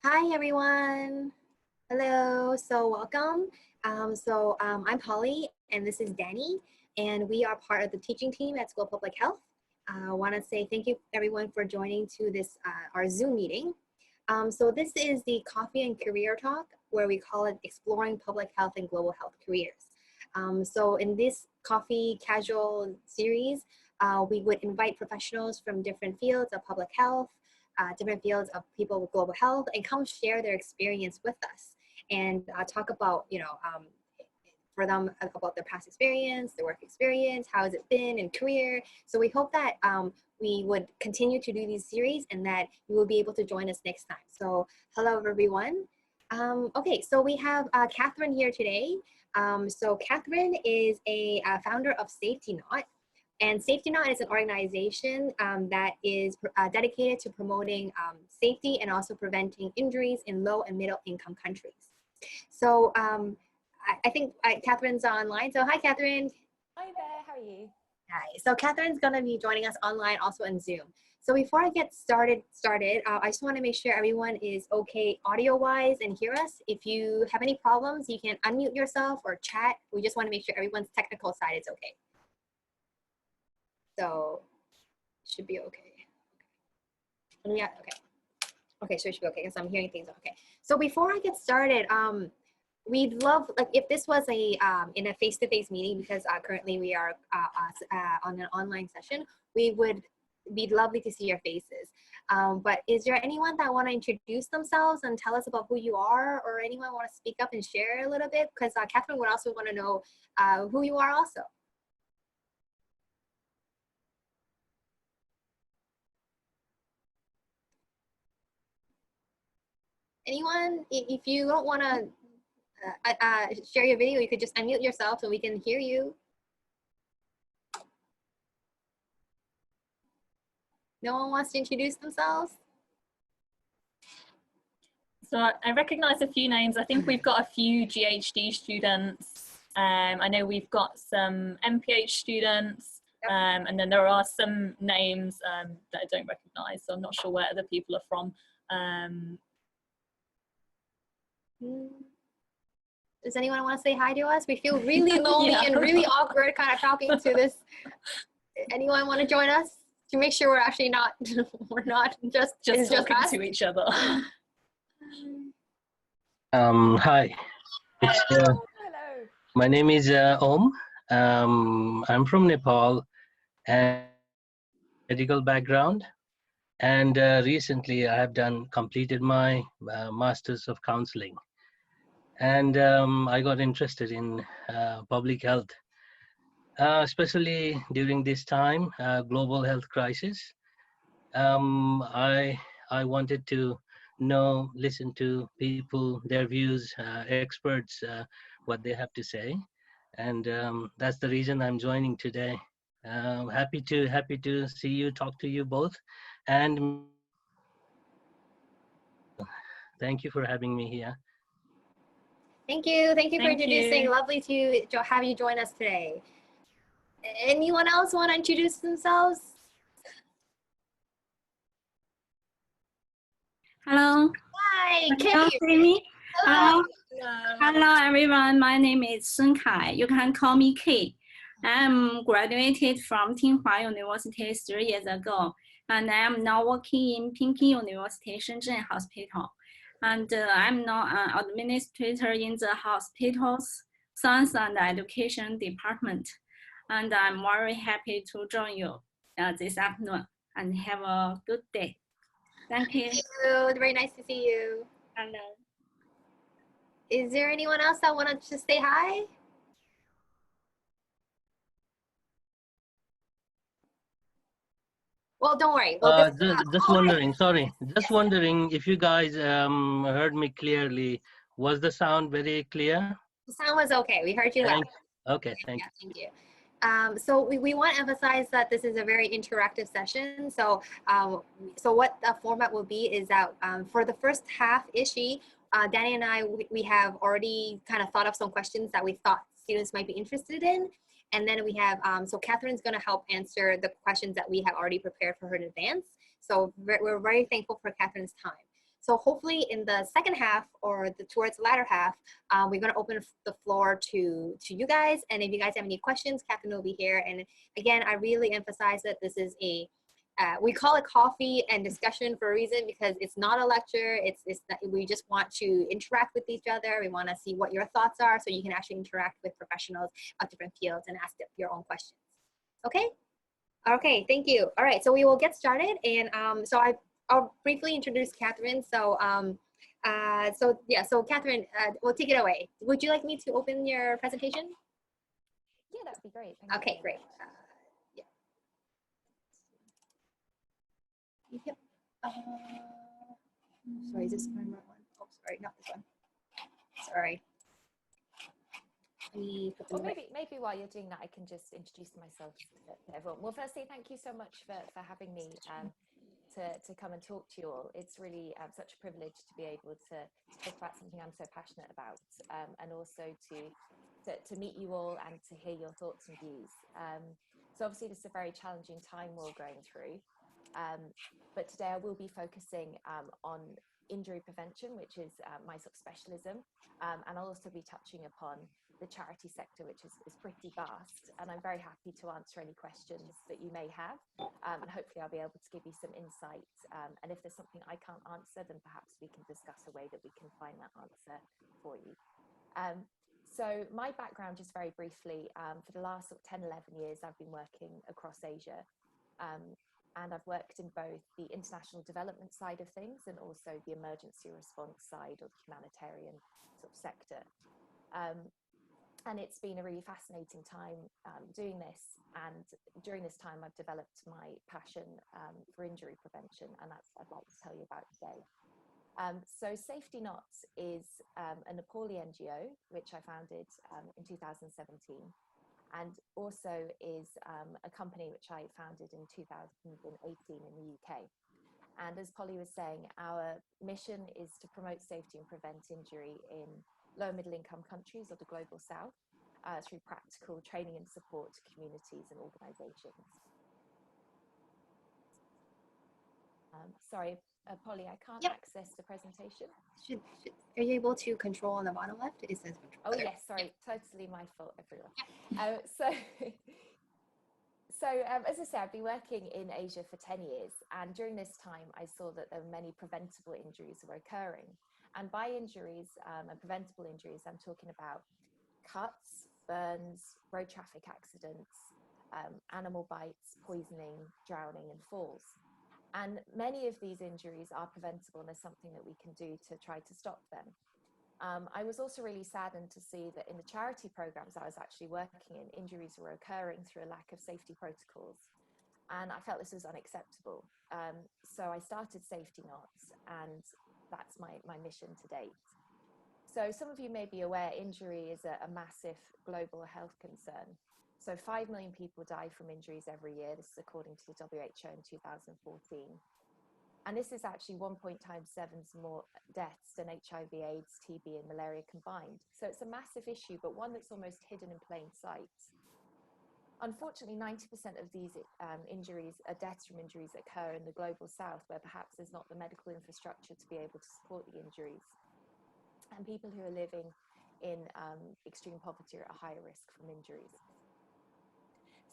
Hi, everyone. Hello. So welcome. I'm Holly, and this is Danny, and we are part of the teaching team at School of Public Health. I want to say thank you, everyone, for joining to this our Zoom meeting. So this is the Coffee and Career Talk, where we call it Exploring Public Health and Global Health Careers. So in this coffee casual series, we would invite professionals from different fields of public health, different fields of people with global health, and come share their experience with us and talk about, for them about their past experience, their work experience, how has it been in career. So we hope that we would continue to do these series and that you will be able to join us next time. So hello, everyone. Okay, so we have Catherine here today. So Catherine is a founder of Safety Knot. And Safety Knot is an organization that is dedicated to promoting safety and also preventing injuries in low and middle income countries. So I think Catherine's online. So hi, Catherine. Hi there, how are you? Hi. So Catherine's going to be joining us online also in Zoom. So before I get started, I just want to make sure everyone is okay audio-wise and hear us. If you have any problems, you can unmute yourself or chat. We just want to make sure everyone's technical side is okay. So should be okay. Yeah, okay. Okay, so it should be okay because I'm hearing things. Okay. So before I get started, we'd love, like, if this was a in a face-to-face meeting, because currently we are on an online session, we'd be lovely to see your faces. But is there anyone that want to introduce themselves and tell us about who you are, or anyone want to speak up and share a little bit? Because Catherine would also want to know who you are also. Anyone? If you don't want to share your video, you could just unmute yourself so we can hear you. No one wants to introduce themselves? So I recognize a few names. I think we've got a few GHD students. I know we've got some MPH students, and then there are some names that I don't recognize, so I'm not sure where other people are from. Does anyone want to say hi to us? We feel really lonely and really awkward kind of talking to this. Anyone want to join us to make sure we're actually not, we're not just talking us? to each other. Hi. Hello. My name is Om. I'm from Nepal and medical background. And recently I have completed my Masters of Counseling. And I got interested in public health, especially during this time, global health crisis. I wanted to listen to people, their views, experts, what they have to say. And that's the reason I'm joining today. Happy to see you, talk to you both. And thank you for having me here. Thank you for introducing. Lovely to have you join us today. Anyone else want to introduce themselves? Hello. Hi, can you see me? Hello. Hello, everyone. My name is Sun Kai. You can call me K. I'm graduated from Tsinghua University 3 years ago, and I'm now working in Peking University Shenzhen Hospital. And I'm now an administrator in the hospital's science and education department. And I'm very happy to join you this afternoon, and have a good day. Thank you. Thank you. Very nice to see you. Hello. Is there anyone else that want to just say hi? Well, don't worry. Just wondering, sorry, just wondering if you guys heard me clearly. Was the sound very clear? The sound was okay. We heard you loud. Okay, thank you. Thank you. So we want to emphasize that this is a very interactive session. So so what the format will be is that for the first half-ish, Danny and I, we have already kind of thought of some questions that we thought students might be interested in. And then we have, so Catherine's going to help answer the questions that we have already prepared for her in advance. So we're very thankful for Catherine's time. So hopefully in the second half or towards the latter half, we're going to open the floor to you guys. And if you guys have any questions, Catherine will be here. And again, I really emphasize that this is we call it coffee and discussion for a reason, because it's not a lecture. We just want to interact with each other. We want to see what your thoughts are, so you can actually interact with professionals of different fields and ask your own questions. Okay? Okay, thank you. All right, so we will get started. And I'll briefly introduce Catherine. So Catherine, we'll take it away. Would you like me to open your presentation? Yeah, that would be great. Thank you Okay, very great. much. Yep. Sorry, is this my right one? Oh, sorry, not this one. Sorry. Let me put them Or away. maybe while you're doing that, I can just introduce myself to everyone. Well, firstly, thank you so much for having me to come and talk to you all. It's really such a privilege to be able to talk about something I'm so passionate about, and also to meet you all and to hear your thoughts and views. So obviously this is a very challenging time we're all going through. But today I will be focusing on injury prevention, which is my sort of specialism, and I'll also be touching upon the charity sector, which is pretty vast, and I'm very happy to answer any questions that you may have, and hopefully I'll be able to give you some insight, and if there's something I can't answer, then perhaps we can discuss a way that we can find that answer for you. So my background, just very briefly, for the last sort of 10, 11 years, I've been working across Asia. And I've worked in both the international development side of things and also the emergency response side or the humanitarian sort of sector. And it's been a really fascinating time doing this. And during this time, I've developed my passion for injury prevention, and that's what I'd like to tell you about today. So Safety Knots is a Nepali NGO, which I founded in 2017. And also is a company which I founded in 2018 in the UK. And as Polly was saying, our mission is to promote safety and prevent injury in low and middle income countries or the global south through practical training and support to communities and organisations. Sorry, Polly, I can't access the presentation. Are you able to control on the bottom left? It says control. Oh yes, sorry, totally my fault, everyone. So as I said, I've been working in Asia for 10 years, and during this time I saw that there were many preventable injuries were occurring. And by injuries and preventable injuries, I'm talking about cuts, burns, road traffic accidents, animal bites, poisoning, drowning and falls. And many of these injuries are preventable, and there's something that we can do to try to stop them. I was also really saddened to see that in the charity programs I was actually working in, injuries were occurring through a lack of safety protocols. And I felt this was unacceptable. So I started Safety Knots, and that's my mission to date. So some of you may be aware injury is a massive global health concern. So 5 million people die from injuries every year. This is according to the WHO in 2014. And this is actually 1.7 times more deaths than HIV, AIDS, TB and malaria combined. So it's a massive issue, but one that's almost hidden in plain sight. Unfortunately, 90% of these injuries, deaths from injuries, occur in the global south, where perhaps there's not the medical infrastructure to be able to support the injuries. And people who are living in extreme poverty are at a higher risk from injuries.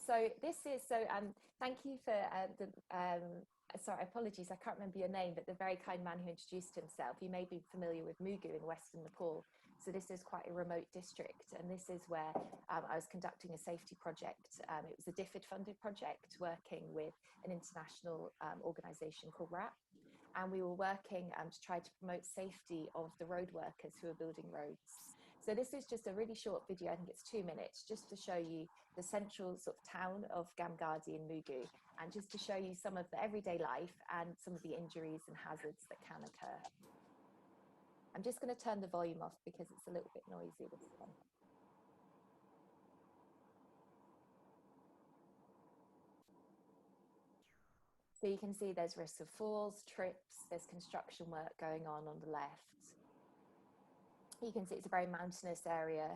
So thank you for sorry, apologies, I can't remember your name, but the very kind man who introduced himself. You may be familiar with Mugu in Western Nepal. So this is quite a remote district, and this is where I was conducting a safety project. It was a DFID funded project working with an international organisation called RAP. And we were working to try to promote safety of the road workers who are building roads. So this is just a really short video, I think it's 2 minutes, just to show you the central sort of town of Gamgadi in Mugu, and just to show you some of the everyday life and some of the injuries and hazards that can occur. I'm just going to turn the volume off because it's a little bit noisy, this one. So you can see there's risks of falls, trips, there's construction work going on the left. You can see it's a very mountainous area.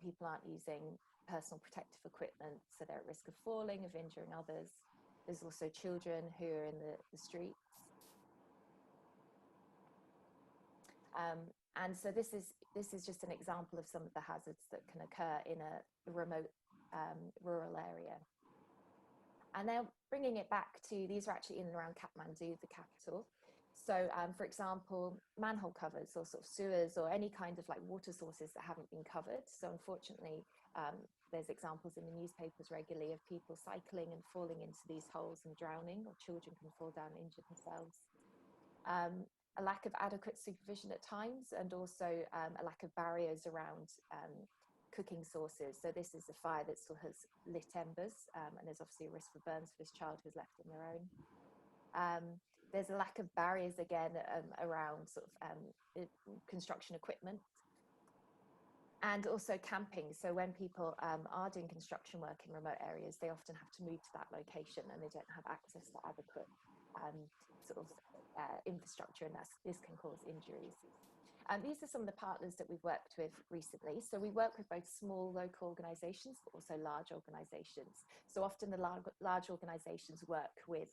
People aren't using personal protective equipment, so they're at risk of falling, of injuring others. There's also children who are in the streets. And so this is just an example of some of the hazards that can occur in a remote rural area. And then bringing it back to, these are actually in and around Kathmandu, the capital. So for example, manhole covers or sort of sewers or any kind of like water sources that haven't been covered. So unfortunately, there's examples in the newspapers regularly of people cycling and falling into these holes and drowning, or children can fall down and injure themselves. A lack of adequate supervision at times, and also a lack of barriers around cooking sources. So this is a fire that still has lit embers, and there's obviously a risk for burns for this child who's left on their own. There's a lack of barriers again around sort of construction equipment, and also camping. So when people are doing construction work in remote areas, they often have to move to that location and they don't have access to adequate sort of infrastructure, and this can cause injuries. These are some of the partners that we've worked with recently. So we work with both small local organisations, but also large organisations. So often the large organisations work with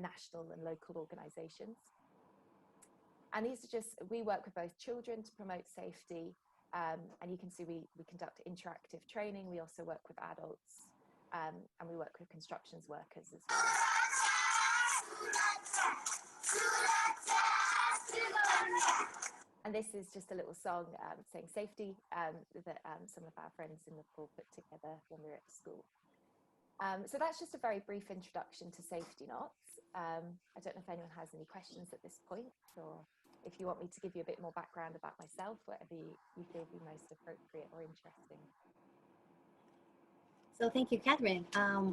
national and local organisations. And these are just, we work with both children to promote safety, and you can see we conduct interactive training. We also work with adults, and we work with constructions workers as well. And this is just a little song saying safety that some of our friends in Nepal put together when we were at school. So that's just a very brief introduction to safety knots. I don't know if anyone has any questions at this point, or if you want me to give you a bit more background about myself, whatever you feel be most appropriate or interesting. So thank you, Catherine.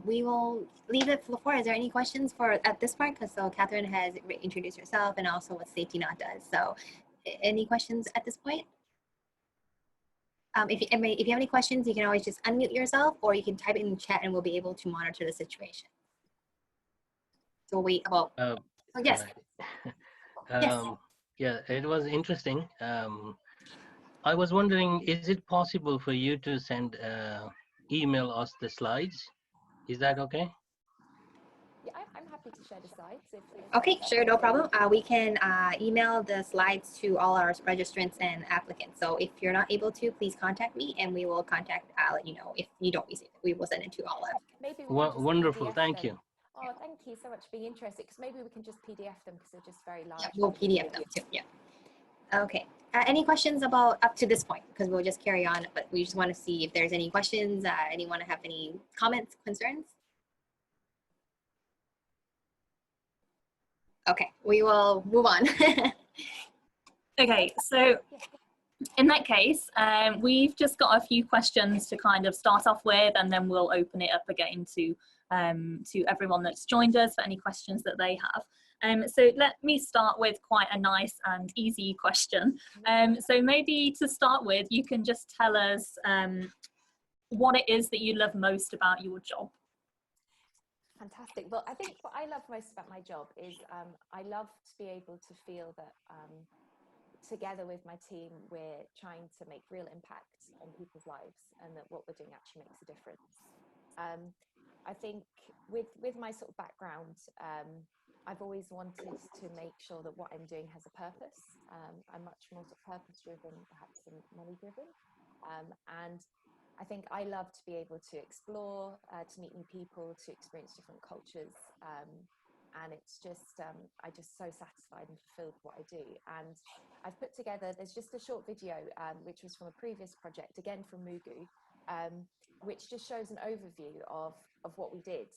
We will leave the floor. Is there any questions at this part? Because so Catherine has introduced herself and also what Safety Knot does. So any questions at this point? If you have any questions, you can always just unmute yourself, or you can type it in the chat and we'll be able to monitor the situation. So we'll wait about, oh, yes. Yes. Yeah, it was interesting. I was wondering, is it possible for you to send email us the slides? Is that okay? Yeah, I'm happy to share the slides. Okay, sure, no problem. We can email the slides to all our registrants and applicants. So if you're not able to, please contact me and we will let you know if you don't receive it. We will send it to all of them. Maybe wonderful, PDF thank them. you. Oh, thank you so much for being interested, because maybe we can just PDF them because they're just very large. Yeah, we'll PDF them too, yeah. Okay, any questions about up to this point? Because we'll just carry on, but we just want to see if there's any questions, anyone have any comments, concerns? Okay, we will move on. Okay, so in that case, we've just got a few questions to kind of start off with, and then we'll open it up again to everyone that's joined us for any questions that they have. So let me start with quite a nice and easy question. So maybe to start with, you can just tell us what it is that you love most about your job. Fantastic. Well, I think what I love most about my job is I love to be able to feel that together with my team, we're trying to make real impact on people's lives, and that what we're doing actually makes a difference. I think with my sort of background, I've always wanted to make sure that what I'm doing has a purpose. I'm much more sort of purpose-driven, perhaps, than money-driven. And I think I love to be able to explore, to meet new people, to experience different cultures. And it's just, I'm just so satisfied and fulfilled with what I do. And I've put together, there's just a short video, which was from a previous project, again from Mugu, which just shows an overview of what we did.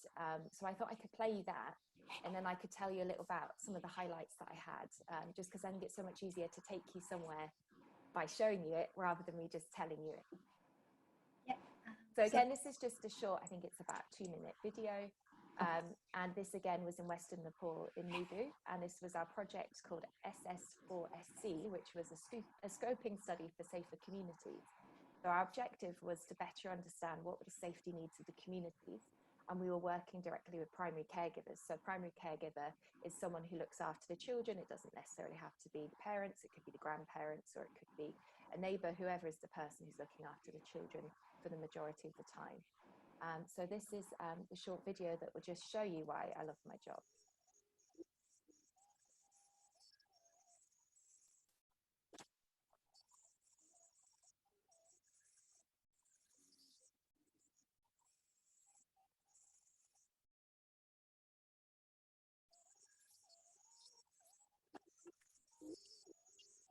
So I thought I could play you that, and then I could tell you a little about some of the highlights that I had, just because I think it's so much easier to take you somewhere by showing you it rather than me just telling you it. Yep. So again, this is just a short, I think it's about 2-minute video. And this again was in Western Nepal in Mugu, and this was our project called SS4SC, which was a scoping study for safer communities. So our objective was to better understand what were the safety needs of the communities, and we were working directly with primary caregivers. So primary caregiver is someone who looks after the children. It doesn't necessarily have to be the parents, it could be the grandparents, or it could be a neighbour, whoever is the person who's looking after the children for the majority of the time. So this is the short video that will just show you why I love my job.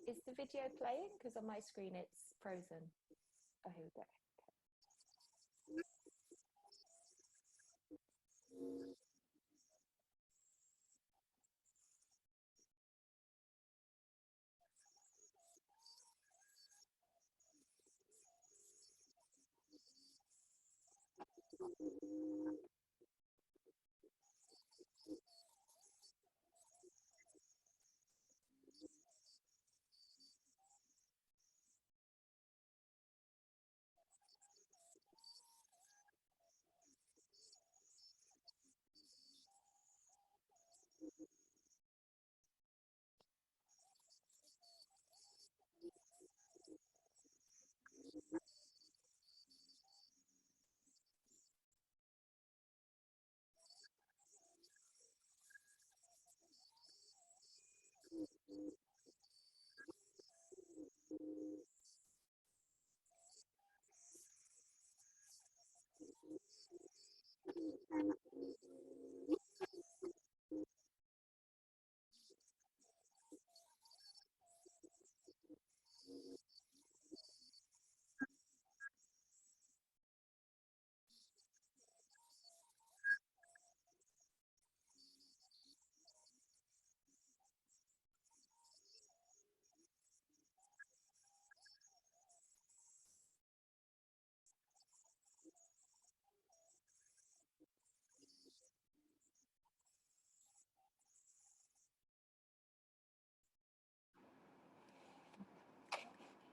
Is the video playing? Because on my screen it's frozen. Oh, here we go.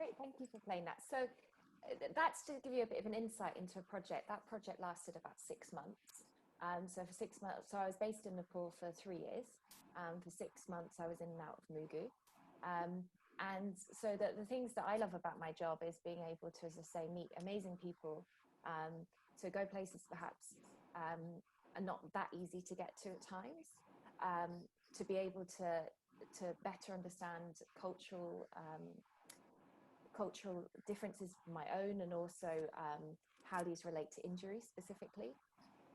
Great, thank you for playing that. So that's to give you a bit of an insight into a project. That project lasted about 6 months. So for 6 months, so I was based in Nepal for 3 years. For 6 months, I was in and out of Mugu. And so the things that I love about my job is being able to, as I say, meet amazing people, to go places perhaps are not that easy to get to at times, to be able to better understand cultural differences of my own, and also how these relate to injury specifically,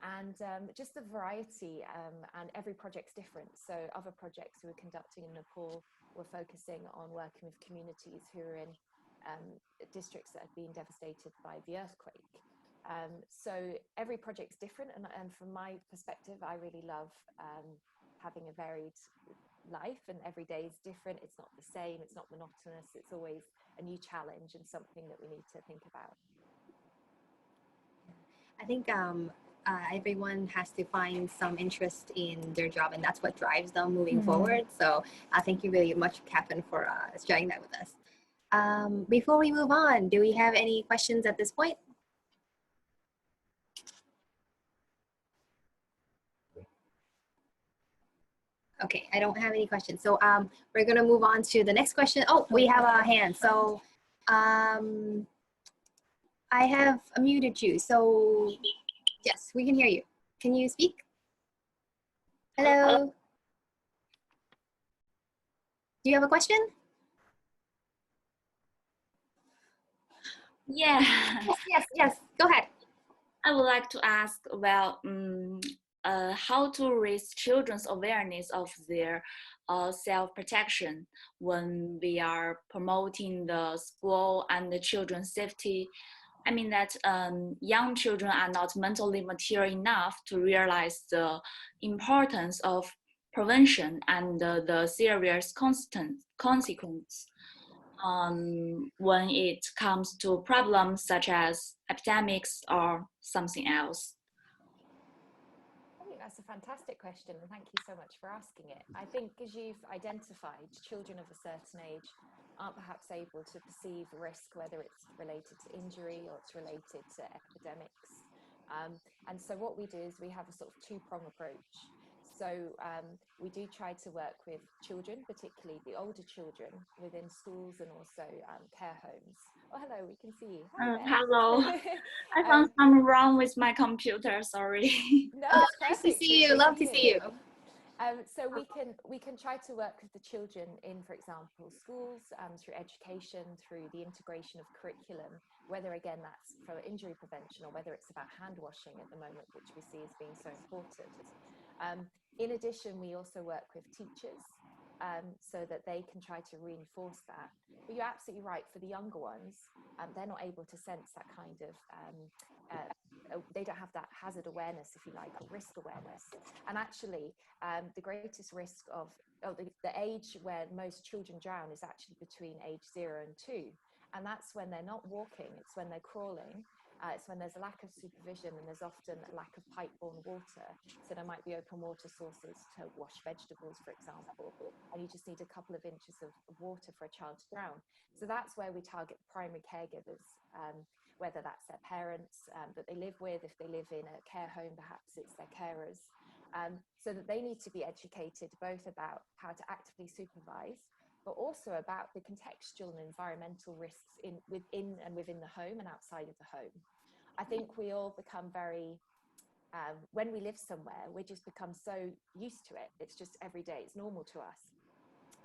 and just the variety, and every project's different. So other projects we were conducting in Nepal were focusing on working with communities who are in districts that had been devastated by the earthquake. So every project's different, and from my perspective, I really love having a varied life, and every day is different. It's not the same, it's not monotonous, it's always a new challenge and something that we need to think about. I think everyone has to find some interest in their job, and that's what drives them moving forward. So thank you really much, Catherine, for sharing that with us. Before we move on, do we have any questions at this point? Okay, I don't have any questions. So we're gonna move on to the next question. Oh, we have a hand. So I have muted you. So yes, we can hear you. Can you speak? Hello. Do you have a question? Yeah, Yes. Go ahead. I would like to ask about how to raise children's awareness of their self-protection when we are promoting the school and the children's safety. I mean that young children are not mentally mature enough to realize the importance of prevention and the serious consequence when it comes to problems such as epidemics or something else. I think that's a fantastic question, and thank you so much for asking it. I think, as you've identified, children of a certain age aren't perhaps able to perceive risk, whether it's related to injury or it's related to epidemics. And so what we do is we have a sort of two-prong approach. So we do try to work with children, particularly the older children, within schools and also care homes. Oh, hello, we can see you. Hi there. Hello. I found something wrong with my computer, sorry. No, Oh, it's nice perfect. to see you. Love to see you. So we can try to work with the children in, for example, schools, through education, through the integration of curriculum, whether again that's for injury prevention or whether it's about hand washing at the moment, which we see as being so important. In addition, we also work with teachers. so that they can try to reinforce that. But you're absolutely right, for the younger ones, they're not able to sense that kind of, they don't have that hazard awareness, if you like, or risk awareness. And actually, the greatest risk of the age where most children drown is actually between age 0 and 2. And that's when they're not walking, it's when they're crawling. It's when there's a lack of supervision, and there's often a lack of pipe-borne water. So there might be open water sources to wash vegetables, for example, and you just need a couple of inches of water for a child to drown. So that's where we target primary caregivers, whether that's their parents that they live with, if they live in a care home, perhaps it's their carers, so that they need to be educated both about how to actively supervise, but also about the contextual and environmental risks within the home and outside of the home. I think we all become very, when we live somewhere, we just become so used to it. It's just every day, it's normal to us.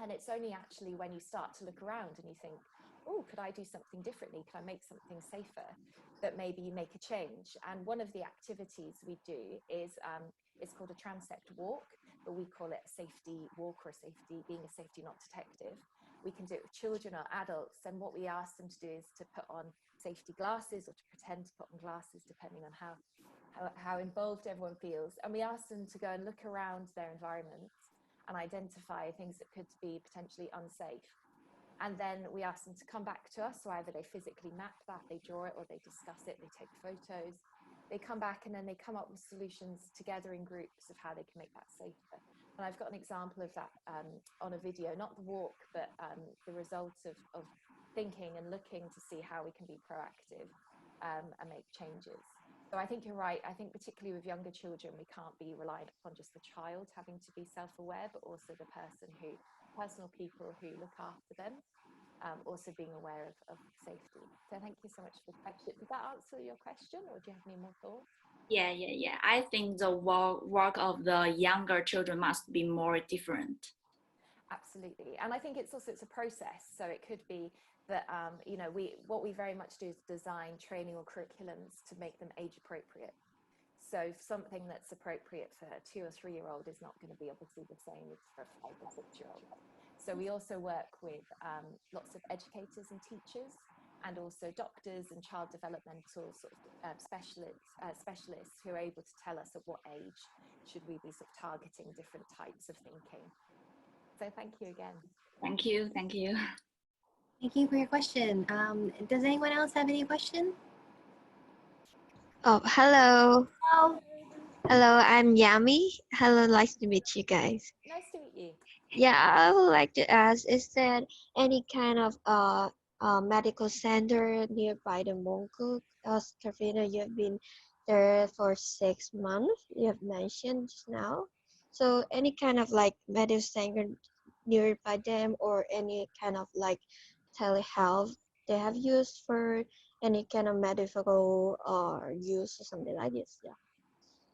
And it's only actually when you start to look around and you think, oh, could I do something differently? Could I make something safer? That maybe you make a change. And one of the activities we do is, it's called a transect walk, but we call it a safety walk, or being a safety not detective. We can do it with children or adults, and what we ask them to do is to put on safety glasses, or to pretend to put on glasses, depending on how involved everyone feels. And we ask them to go and look around their environment and identify things that could be potentially unsafe. And then we ask them to come back to us, so either they physically map that, they draw it, or they discuss it, they take photos. They come back and then they come up with solutions together in groups of how they can make that safer. And I've got an example of that on a video, not the walk, but the results of thinking and looking to see how we can be proactive and make changes. So I think you're right. I think particularly with younger children, we can't be reliant upon just the child having to be self-aware, but also the personal people who look after them, also being aware of safety. So thank you so much for the question. Did that answer your question, or do you have any more thoughts? Yeah. I think the work of the younger children must be more different. Absolutely. And I think it's a process. So it could be that, what we very much do is design training or curriculums to make them age appropriate. So something that's appropriate for a 2 or 3 year old is not going to be obviously the same as for a 5 or 6 year old. So we also work with lots of educators and teachers, and also doctors and child developmental sort of specialists who are able to tell us at what age should we be sort of targeting different types of thinking. So thank you again. Thank you. Thank you for your question. Does anyone else have any question? Oh, hello. Hello. Hello, I'm Yami. Hello, nice to meet you guys. Nice to meet you. Yeah, I would like to ask, is there any kind of medical center nearby the Mongkok? Katrina, you've been there for 6 months, you have mentioned just now. So any kind of like medical center nearby them, or any kind of like telehealth they have used for any kind of medical use or something like this? Yeah.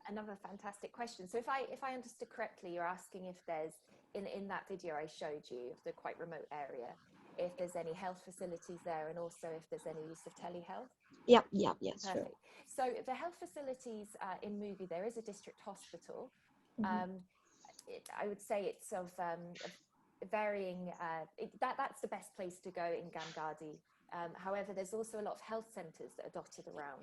Another fantastic question. So if I understood correctly, you're asking if there's, in that video I showed you, of the quite remote area, if there's any health facilities there, and also if there's any use of telehealth? Yep, Perfect. sure. So the health facilities in Mugi, there is a district hospital. I would say it's of varying, that's the best place to go in Gamgadi. However, there's also a lot of health centres that are dotted around.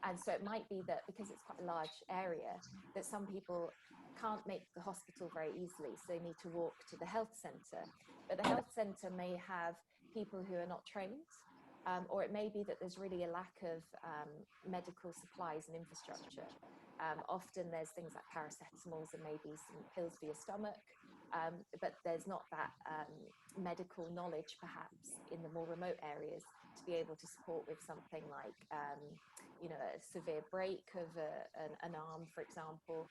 And so it might be that because it's quite a large area, that some people can't make the hospital very easily, so they need to walk to the health centre. But the health centre may have people who are not trained, or it may be that there's really a lack of medical supplies and infrastructure. Often there's things like paracetamols and maybe some pills for your stomach, but there's not that medical knowledge perhaps in the more remote areas to be able to support with something like a severe break of an arm, for example,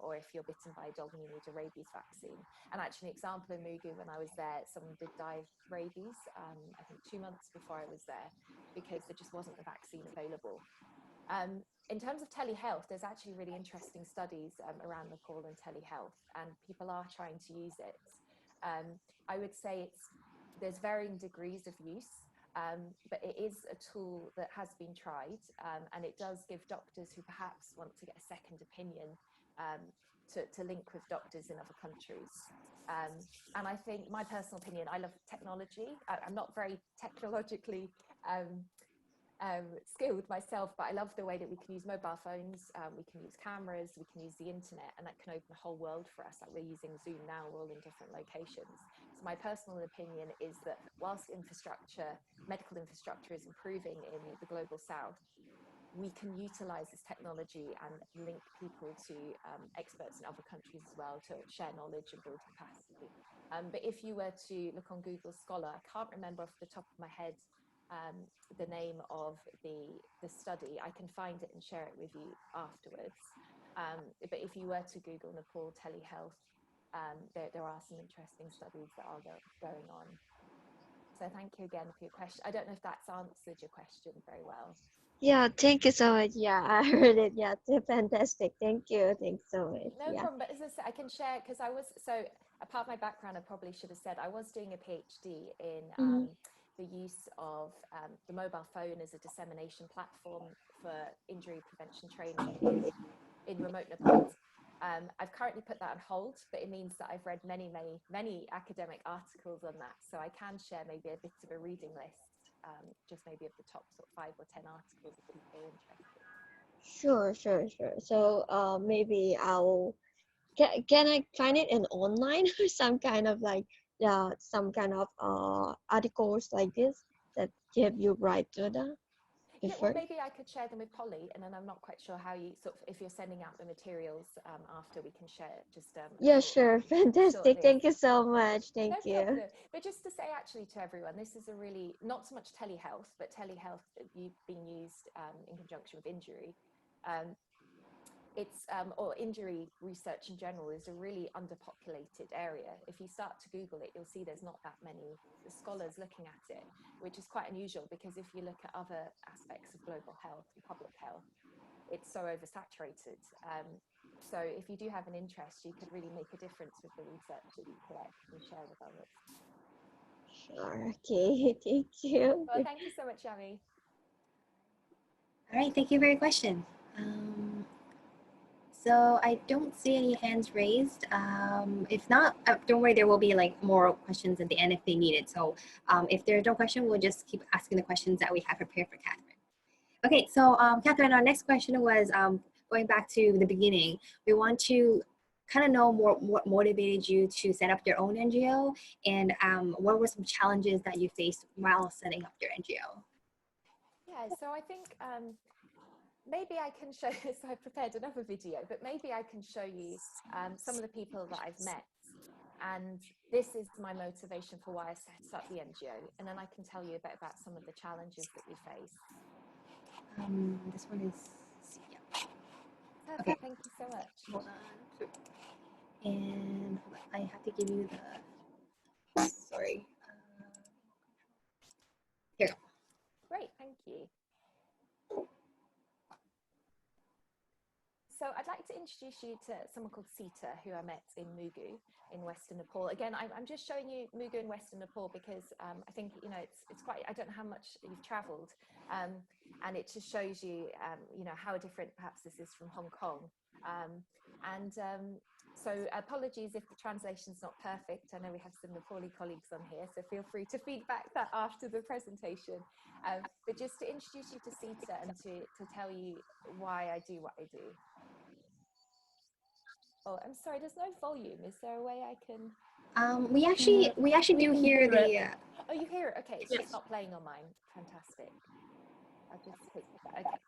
or if you're bitten by a dog and you need a rabies vaccine. And actually, an example in Mugu, when I was there, someone did die of rabies, I think 2 months before I was there, because there just wasn't a vaccine available. In terms of telehealth, there's actually really interesting studies around Nepal and telehealth, and people are trying to use it. I would say there's varying degrees of use, but it is a tool that has been tried, and it does give doctors who perhaps want to get a second opinion to link with doctors in other countries. And I think, my personal opinion, I love technology. I'm not very technologically skilled myself, but I love the way that we can use mobile phones, we can use cameras, we can use the internet, and that can open a whole world for us. Like, we're using Zoom now, we're all in different locations. So my personal opinion is that whilst medical infrastructure is improving in the global south, we can utilize this technology and link people to experts in other countries as well, to share knowledge and build capacity. But if you were to look on Google Scholar, I can't remember off the top of my head the name of the study. I can find it and share it with you afterwards. But if you were to Google Nepal telehealth, there are some interesting studies that are going on. So thank you again for your question. I don't know if that's answered your question very well. Yeah, thank you so much. Yeah, I heard it. Yeah, fantastic. Thank you. Thanks so much. No Yeah. problem. But as I said, I can share, because a part of my background, I probably should have said, I was doing a PhD in the use of the mobile phone as a dissemination platform for injury prevention training in remote Nepal. I've currently put that on hold, but it means that I've read many academic articles on that. So I can share maybe a bit of a reading list, just maybe of the top sort of 5 or 10 articles if people are interested. Sure. So maybe can I find it in online or some kind of like some kind of articles like this that give you right to the Yeah, well, before? maybe I could share them with Polly, and then I'm not quite sure how you sort of, if you're sending out the materials after, we can share it. Just Yeah, sure. Fantastic. short Thank you so much. No Thank you. problem. But just to say actually to everyone, this is a really, not so much telehealth, but telehealth being used in conjunction with injury. Or injury research in general is a really underpopulated area. If you start to Google it, you'll see there's not that many scholars looking at it, which is quite unusual, because if you look at other aspects of global health and public health, it's so oversaturated. So if you do have an interest, you could really make a difference with the research that you collect and share with others. Sure. Okay. Thank you. Well, thank you so much, Yami. All right, thank you for your question. So I don't see any hands raised. If not, don't worry, there will be like more questions at the end if they need it. So if there's no question, we'll just keep asking the questions that we have prepared for Catherine. Okay, so Catherine, our next question was going back to the beginning. We want to kind of know more what motivated you to set up your own NGO, and what were some challenges that you faced while setting up your NGO? Yeah, so I think maybe I can show, so I prepared another video, but maybe I can show you some of the people that I've met. And this is my motivation for why I set up the NGO. And then I can tell you a bit about some of the challenges that we face. This one is, yeah. Perfect, Okay. thank you so much. Hold on. And I have to give you the, sorry. Here. Great, thank you. So I'd like to introduce you to someone called Sita, who I met in Mugu in Western Nepal. Again, I'm just showing you Mugu in Western Nepal because I think, you know, it's quite, I don't know how much you've traveled, and it just shows you, you know, how different perhaps this is from Hong Kong. So apologies if the translation's not perfect. I know we have some Nepali colleagues on here, so feel free to feedback that after the presentation. But just to introduce you to Sita and to tell you why I do what I do. Oh, I'm sorry, there's no volume. Is there a way I can? We actually do hear the. Oh, you hear it? Okay, it's just not playing on mine. Fantastic. I'll just take that. Okay.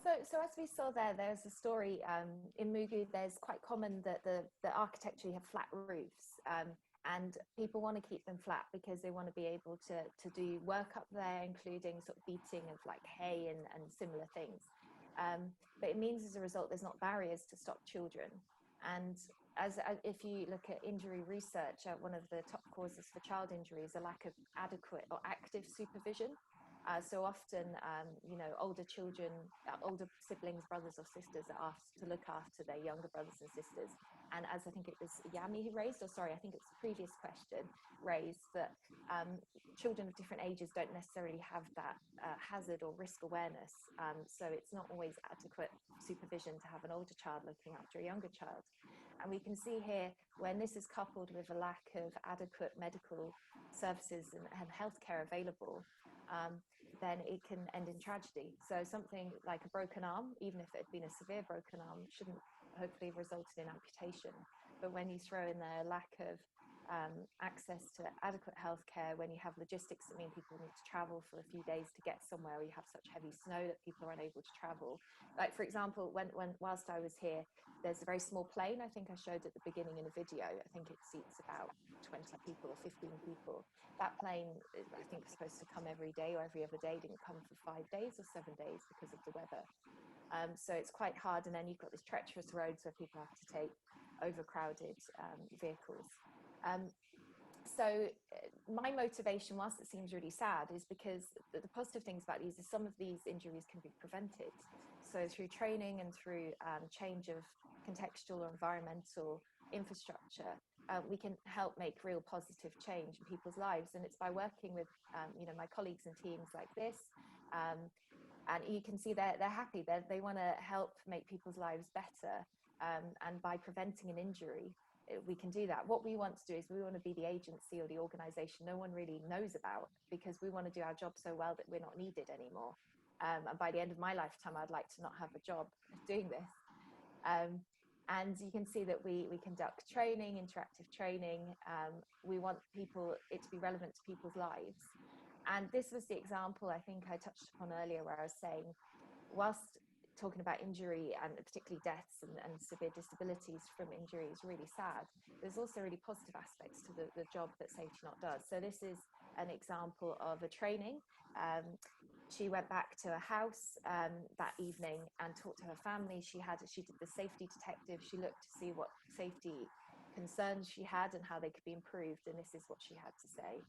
So as we saw there's a story in Mugu. There's quite common that the architecture, you have flat roofs, and people want to keep them flat because they want to be able to do work up there, including sort of beating of like hay and similar things. But it means as a result there's not barriers to stop children. And if you look at injury research, one of the top causes for child injury is a lack of adequate or active supervision. So often, older children, older siblings, brothers or sisters are asked to look after their younger brothers and sisters. And as I think it was Yami who raised, or sorry, I think it's the previous question raised, that children of different ages don't necessarily have that hazard or risk awareness. So it's not always adequate supervision to have an older child looking after a younger child. And we can see here, when this is coupled with a lack of adequate medical services and healthcare available, then it can end in tragedy. So something like a broken arm, even if it had been a severe broken arm, shouldn't hopefully have resulted in amputation. But when you throw in the lack of access to adequate healthcare, when you have logistics that mean people need to travel for a few days to get somewhere, or you have such heavy snow that people are unable to travel. Like for example, whilst I was here, there's a very small plane I think I showed at the beginning in a video. I think it seats about 20 people or 15 people. That plane, I think, was supposed to come every day or every other day, didn't come for 5 days or 7 days because of the weather. So it's quite hard. And then you've got these treacherous roads where people have to take overcrowded vehicles. So my motivation, whilst it seems really sad, is because the positive things about these is some of these injuries can be prevented. So through training and through change of contextual or environmental infrastructure, we can help make real positive change in people's lives. And it's by working with my colleagues and teams like this. And you can see they're happy. They want to help make people's lives better. And by preventing an injury, we can do that. What we want to do is we want to be the agency or the organization no one really knows about, because we want to do our job so well that we're not needed anymore. And by the end of my lifetime, I'd like to not have a job doing this. And you can see that we conduct training, interactive training. We want it to be relevant to people's lives. And this was the example I think I touched upon earlier, where I was saying, whilst talking about injury and particularly deaths and severe disabilities from injury is really sad, there's also really positive aspects to the job that Safety Not does. So this is an example of a training. She went back to a house that evening and talked to her family. She did the safety detective. She looked to see what safety concerns she had and how they could be improved. And this is what she had to say.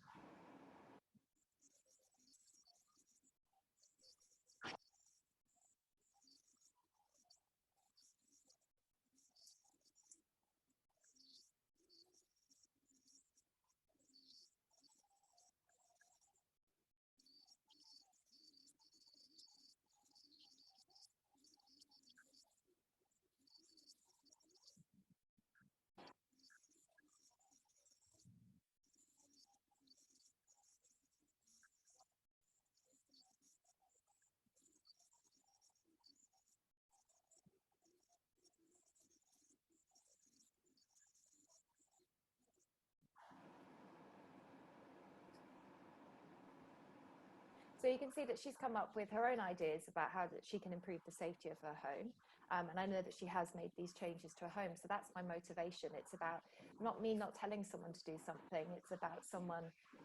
So you can see that she's come up with her own ideas about how that she can improve the safety of her home. And I know that she has made these changes to her home. So that's my motivation. It's about not me not telling someone to do something. It's about someone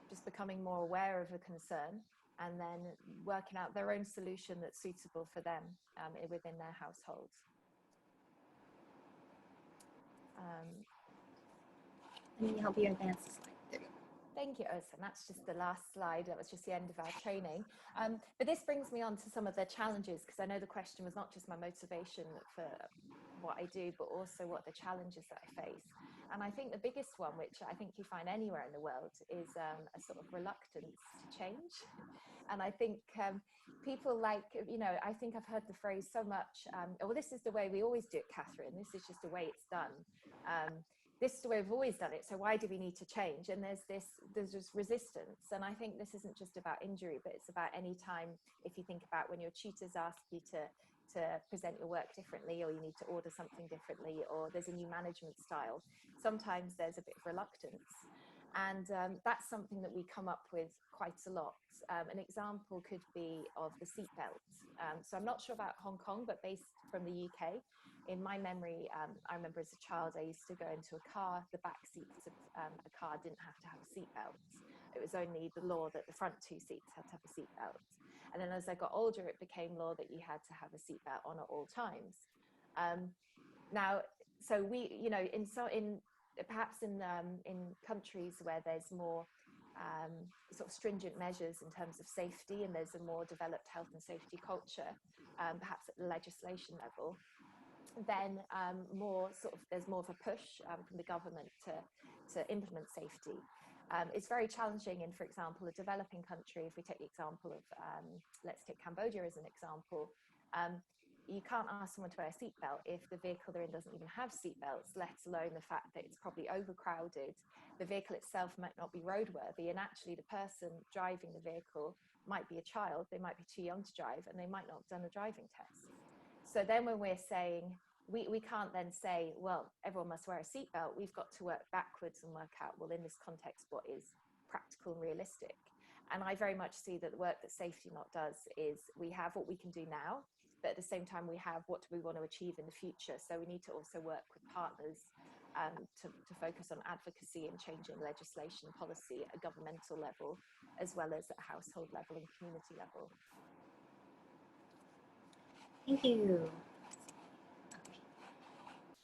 just becoming more aware of a concern and then working out their own solution that's suitable for them within their households. Let me help you advance the slide. There you go. Thank you, Osa. That's just the last slide. That was just the end of our training. But this brings me on to some of the challenges, because I know the question was not just my motivation for what I do, but also what the challenges that I face. And I think the biggest one, which I think you find anywhere in the world, is a sort of reluctance to change. And I think people I think I've heard the phrase so much, well, this is the way we always do it, Catherine. This is just the way it's done. This is the way we've always done it, so why do we need to change? And there's this resistance. And I think this isn't just about injury, but it's about any time, if you think about when your tutors ask you to present your work differently, or you need to order something differently, or there's a new management style, sometimes there's a bit of reluctance. And that's something that we come up with quite a lot. An example could be of the seatbelt. So I'm not sure about Hong Kong, but based from the UK, in my memory, I remember as a child, I used to go into a car, the back seats of a car didn't have to have a seatbelt. It was only the law that the front two seats had to have a seatbelt. And then as I got older, it became law that you had to have a seatbelt on at all times. Now, so we, you know, perhaps in countries where there's more sort of stringent measures in terms of safety, and there's a more developed health and safety culture, perhaps at the legislation level, then there's more of a push from the government to implement safety. It's very challenging in, for example, a developing country. If we take the example of, let's take Cambodia as an example, you can't ask someone to wear a seatbelt if the vehicle they're in doesn't even have seatbelts, let alone the fact that it's probably overcrowded. The vehicle itself might not be roadworthy, and actually the person driving the vehicle might be a child, they might be too young to drive, and they might not have done a driving test. So then when we're saying, we can't then say, well, everyone must wear a seatbelt, we've got to work backwards and work out, well, in this context, what is practical and realistic? And I very much see that the work that Safety Not does is we have what we can do now, but at the same time we have what do we want to achieve in the future. So we need to also work with partners to focus on advocacy and changing legislation policy at a governmental level, as well as at a household level and community level. Thank you.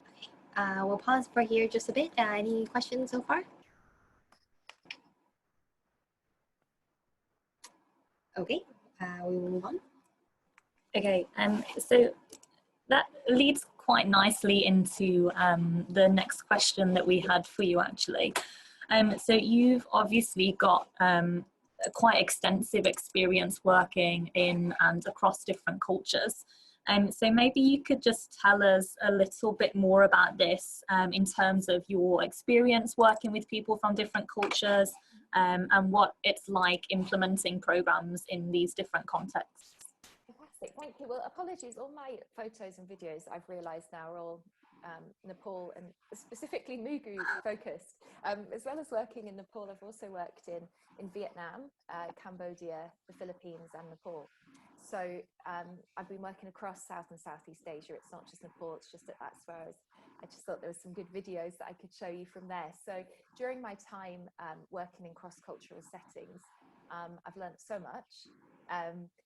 Okay. We'll pause for here just a bit. Any questions so far? Okay, we will move on. Okay, so that leads quite nicely into the next question that we had for you, actually. So you've obviously got quite extensive experience working in and across different cultures. So maybe you could just tell us a little bit more about this in terms of your experience working with people from different cultures and what it's like implementing programs in these different contexts. Fantastic, thank you. Well, apologies, all my photos and videos I've realised now are all Nepal and specifically Mugu focused. As well as working in Nepal, I've also worked in Vietnam, Cambodia, the Philippines and Nepal. So I've been working across South and Southeast Asia. It's not just Nepal, it's just that's where I just thought there was some good videos that I could show you from there. So during my time working in cross-cultural settings, I've learned so much.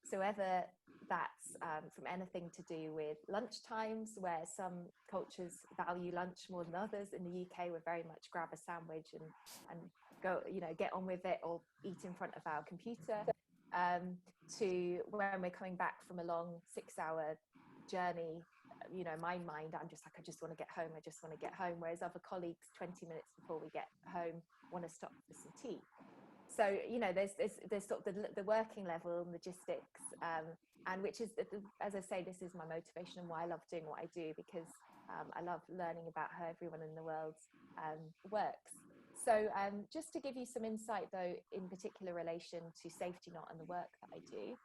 So whether that's from anything to do with lunch times, where some cultures value lunch more than others. In the UK, we're very much grab a sandwich and go, you know, get on with it or eat in front of our computer, to when we're coming back from a long 6-hour journey, you know, my mind, I'm just like, I just want to get home, I just want to get home. Whereas other colleagues, 20 minutes before we get home, want to stop for some tea. So, you know, there's sort of the working level and logistics, and which is, as I say, this is my motivation and why I love doing what I do, because I love learning about how everyone in the world works. So just to give you some insight, though, in particular relation to Safety Not and the work that I do,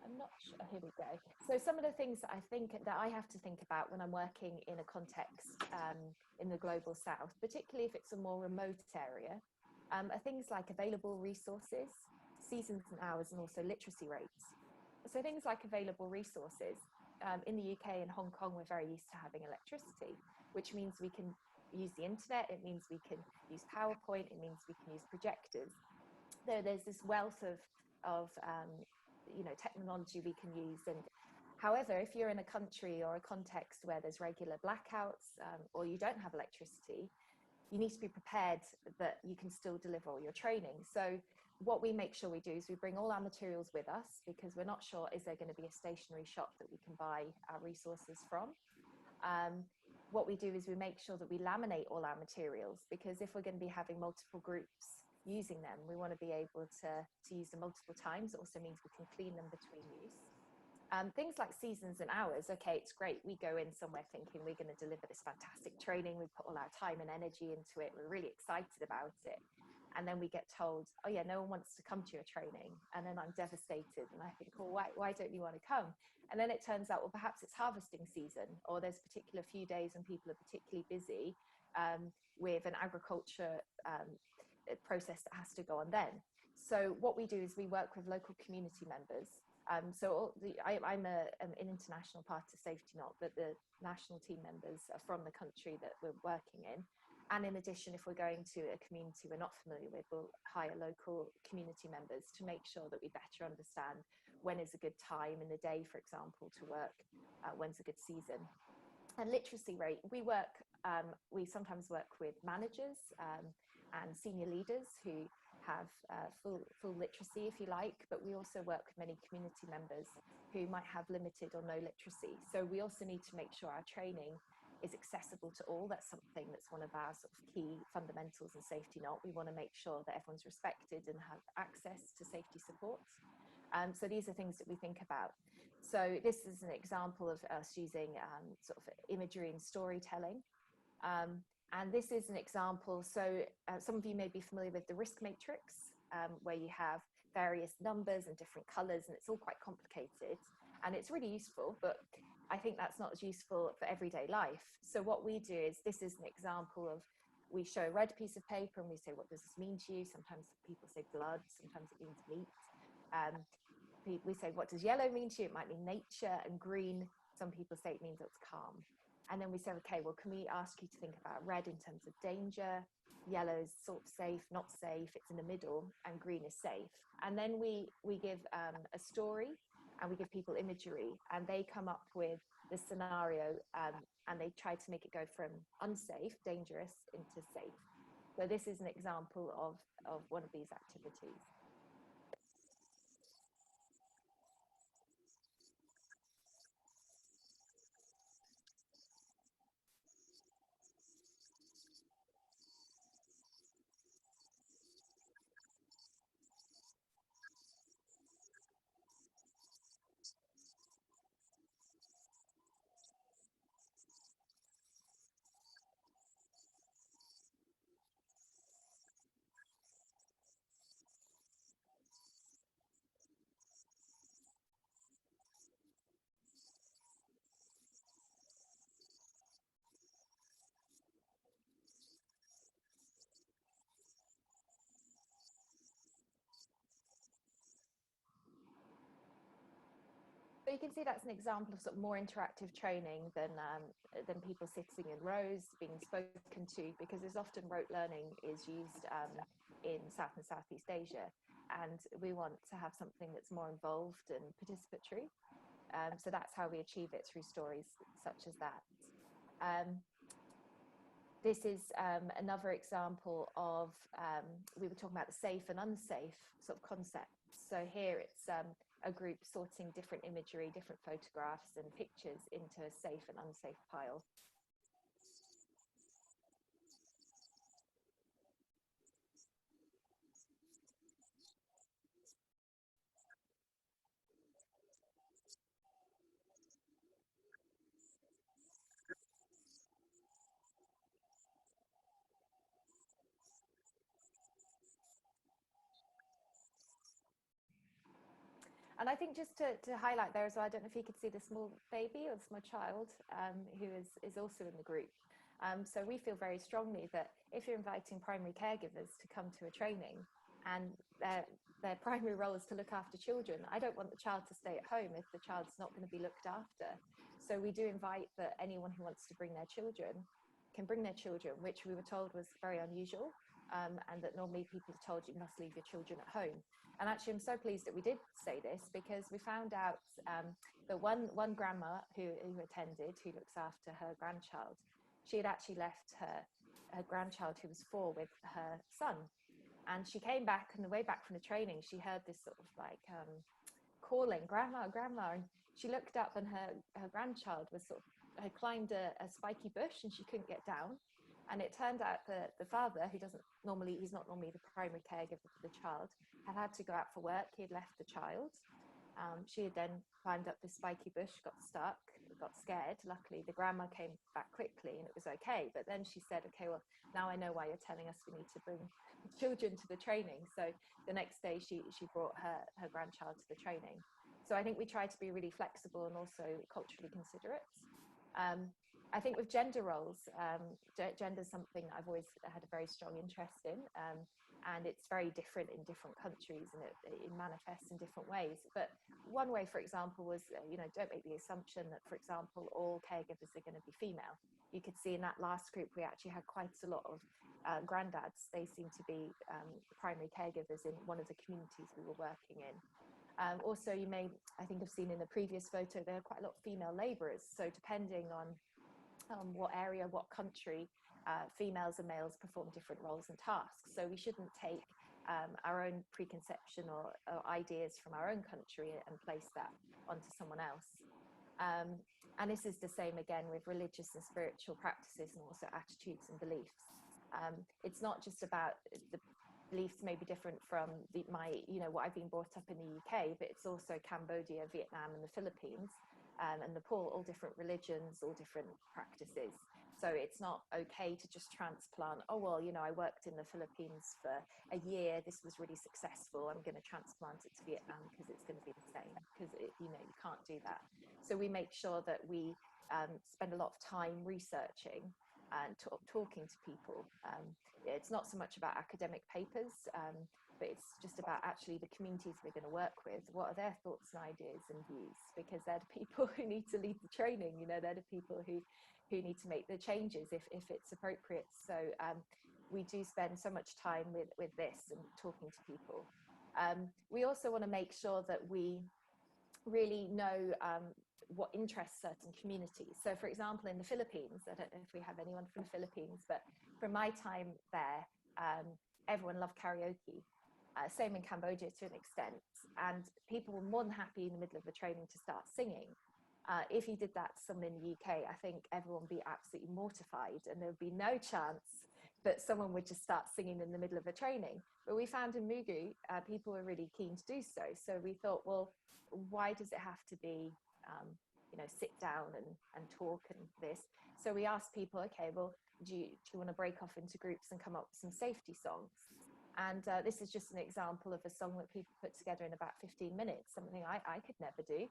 I'm not sure, here we go. So some of the things that I have to think about when I'm working in a context in the Global South, particularly if it's a more remote area, are things like available resources, seasons and hours, and also literacy rates. So things like available resources, in the UK and Hong Kong, we're very used to having electricity, which means we can use the internet, it means we can use PowerPoint, it means we can use projectors. There's this wealth of you know, technology we can use. And however, if you're in a country or a context where there's regular blackouts or you don't have electricity, you need to be prepared that you can still deliver all your training. So what we make sure we do is we bring all our materials with us, because we're not sure, is there going to be a stationary shop that we can buy our resources from? What we do is we make sure that we laminate all our materials, because if we're going to be having multiple groups using them, we want to be able to use them multiple times. It also means we can clean them between use. Things like seasons and hours, okay, it's great. We go in somewhere thinking we're going to deliver this fantastic training. We put all our time and energy into it. We're really excited about it. And then we get told, oh yeah, no one wants to come to your training. And then I'm devastated. And I think, well, why don't you want to come? And then it turns out, well, perhaps it's harvesting season, or there's particular few days when people are particularly busy with an agriculture process that has to go on then. So what we do is we work with local community members. I'm an international part of Safety Not, but the national team members are from the country that we're working in. And in addition, if we're going to a community we're not familiar with, we'll hire local community members to make sure that we better understand when is a good time in the day, for example, to work, when's a good season. And literacy rate, we sometimes work with managers and senior leaders who have full literacy, if you like, but we also work with many community members who might have limited or no literacy. So we also need to make sure our training is accessible to all. That's something that's one of our sort of key fundamentals in Safety Not. We want to make sure that everyone's respected and have access to safety support. So these are things that we think about. So this is an example of us using sort of imagery and storytelling. And this is an example. So some of you may be familiar with the risk matrix, where you have various numbers and different colors, and it's all quite complicated. And it's really useful, but I think that's not as useful for everyday life. So what we do is, this is an example of, we show a red piece of paper and we say, what does this mean to you? Sometimes people say blood, sometimes it means meat. We say, what does yellow mean to you? It might mean nature. And green, some people say it means it's calm. And then we say, okay, well, can we ask you to think about red in terms of danger? Yellow is sort of safe, not safe, it's in the middle, and green is safe. And then we give a story, and we give people imagery, and they come up with the scenario, and they try to make it go from unsafe, dangerous, into safe. So this is an example of one of these activities. So you can see that's an example of sort of more interactive training than people sitting in rows being spoken to, because there's often rote learning is used in South and Southeast Asia, and we want to have something that's more involved and participatory. So that's how we achieve it, through stories such as that. This is another example of, we were talking about the safe and unsafe sort of concepts. So here it's a group sorting different imagery, different photographs and pictures into a safe and unsafe pile. And I think just to highlight there as well, I don't know if you could see the small baby or the small child who is also in the group. So we feel very strongly that if you're inviting primary caregivers to come to a training and their primary role is to look after children, I don't want the child to stay at home if the child's not going to be looked after. So we do invite that anyone who wants to bring their children can bring their children, which we were told was very unusual. And that normally people are told you must leave your children at home. And actually, I'm so pleased that we did say this, because we found out that one grandma who attended, who looks after her grandchild, she had actually left her grandchild, who was 4, with her son. And she came back, on the way back from the training, she heard this sort of like calling, grandma, grandma. And she looked up, and her grandchild was had climbed a spiky bush, and she couldn't get down. And it turned out that the father, he's not normally the primary caregiver for the child, had to go out for work. He had left the child. She had then climbed up this spiky bush, got stuck, got scared. Luckily, the grandma came back quickly and it was okay. But then she said, okay, well, now I know why you're telling us we need to bring children to the training. So the next day she brought her grandchild to the training. So I think we try to be really flexible and also culturally considerate. I think with gender roles, gender is something that I've always had a very strong interest in, and it's very different in different countries, and it manifests in different ways. But one way, for example, was, don't make the assumption that, for example, all caregivers are going to be female. You could see in that last group, we actually had quite a lot of granddads. They seem to be primary caregivers in one of the communities we were working in. Also, you may, I think, have seen in the previous photo, there are quite a lot of female labourers. So depending on what area, what country, females and males perform different roles and tasks. So we shouldn't take our own preconception or ideas from our own country and place that onto someone else. And this is the same again with religious and spiritual practices, and also attitudes and beliefs. It's not just about the beliefs may be different from what I've been brought up in the UK, but it's also Cambodia, Vietnam, and the Philippines, and Nepal, all different religions, all different practices. So it's not okay to just transplant, oh, well, I worked in the Philippines for a year, this was really successful, I'm going to transplant it to Vietnam because it's going to be the same, because you can't do that. So we make sure that we spend a lot of time researching and talking to people. It's not so much about academic papers, but it's just about actually the communities we're going to work with. What are their thoughts and ideas and views? Because they're the people who need to lead the training, they're the people who need to make the changes if it's appropriate. So we do spend so much time with this and talking to people. We also want to make sure that we really know what interests certain communities. So for example, in the Philippines, I don't know if we have anyone from the Philippines, but from my time there, everyone loved karaoke. Same in Cambodia to an extent. And people were more than happy in the middle of the training to start singing. If you did that to someone in the UK, I think everyone would be absolutely mortified, and there would be no chance that someone would just start singing in the middle of a training. But we found in Mugu, people were really keen to do so. So we thought, well, why does it have to be, sit down and talk and this? So we asked people, okay, well, do you want to break off into groups and come up with some safety songs? And this is just an example of a song that people put together in about 15 minutes, something I could never do.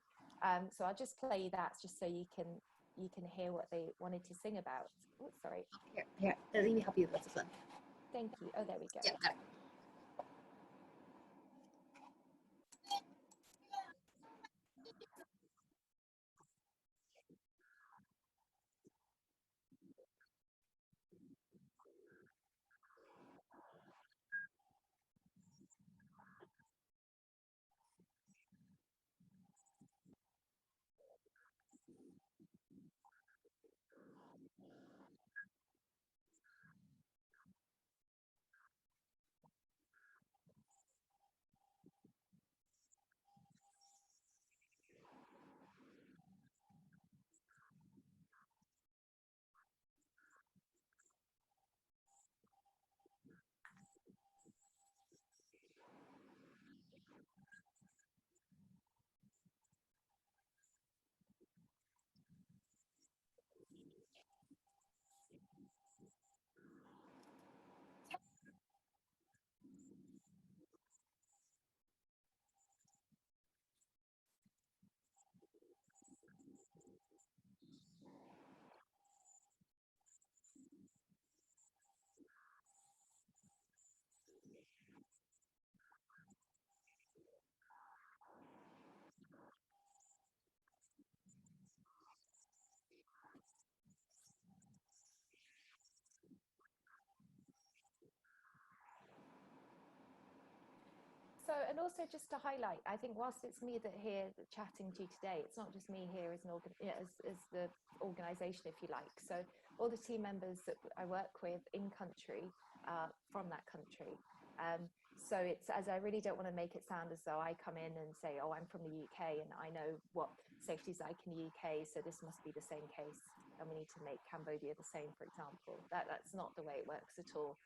So I'll just play that just so you can hear what they wanted to sing about. Oh, sorry. Here, let me help you with this one. Thank you. Oh, there we go. Yeah, got it. So, and also just to highlight, I think whilst it's me here chatting to you today, it's not just me here as as the organisation, if you like. So all the team members that I work with in country are from that country. So it's, as I really don't want to make it sound as though I come in and say, oh, I'm from the UK and I know what safety is like in the UK, so this must be the same case and we need to make Cambodia the same, for example. That's not the way it works at all.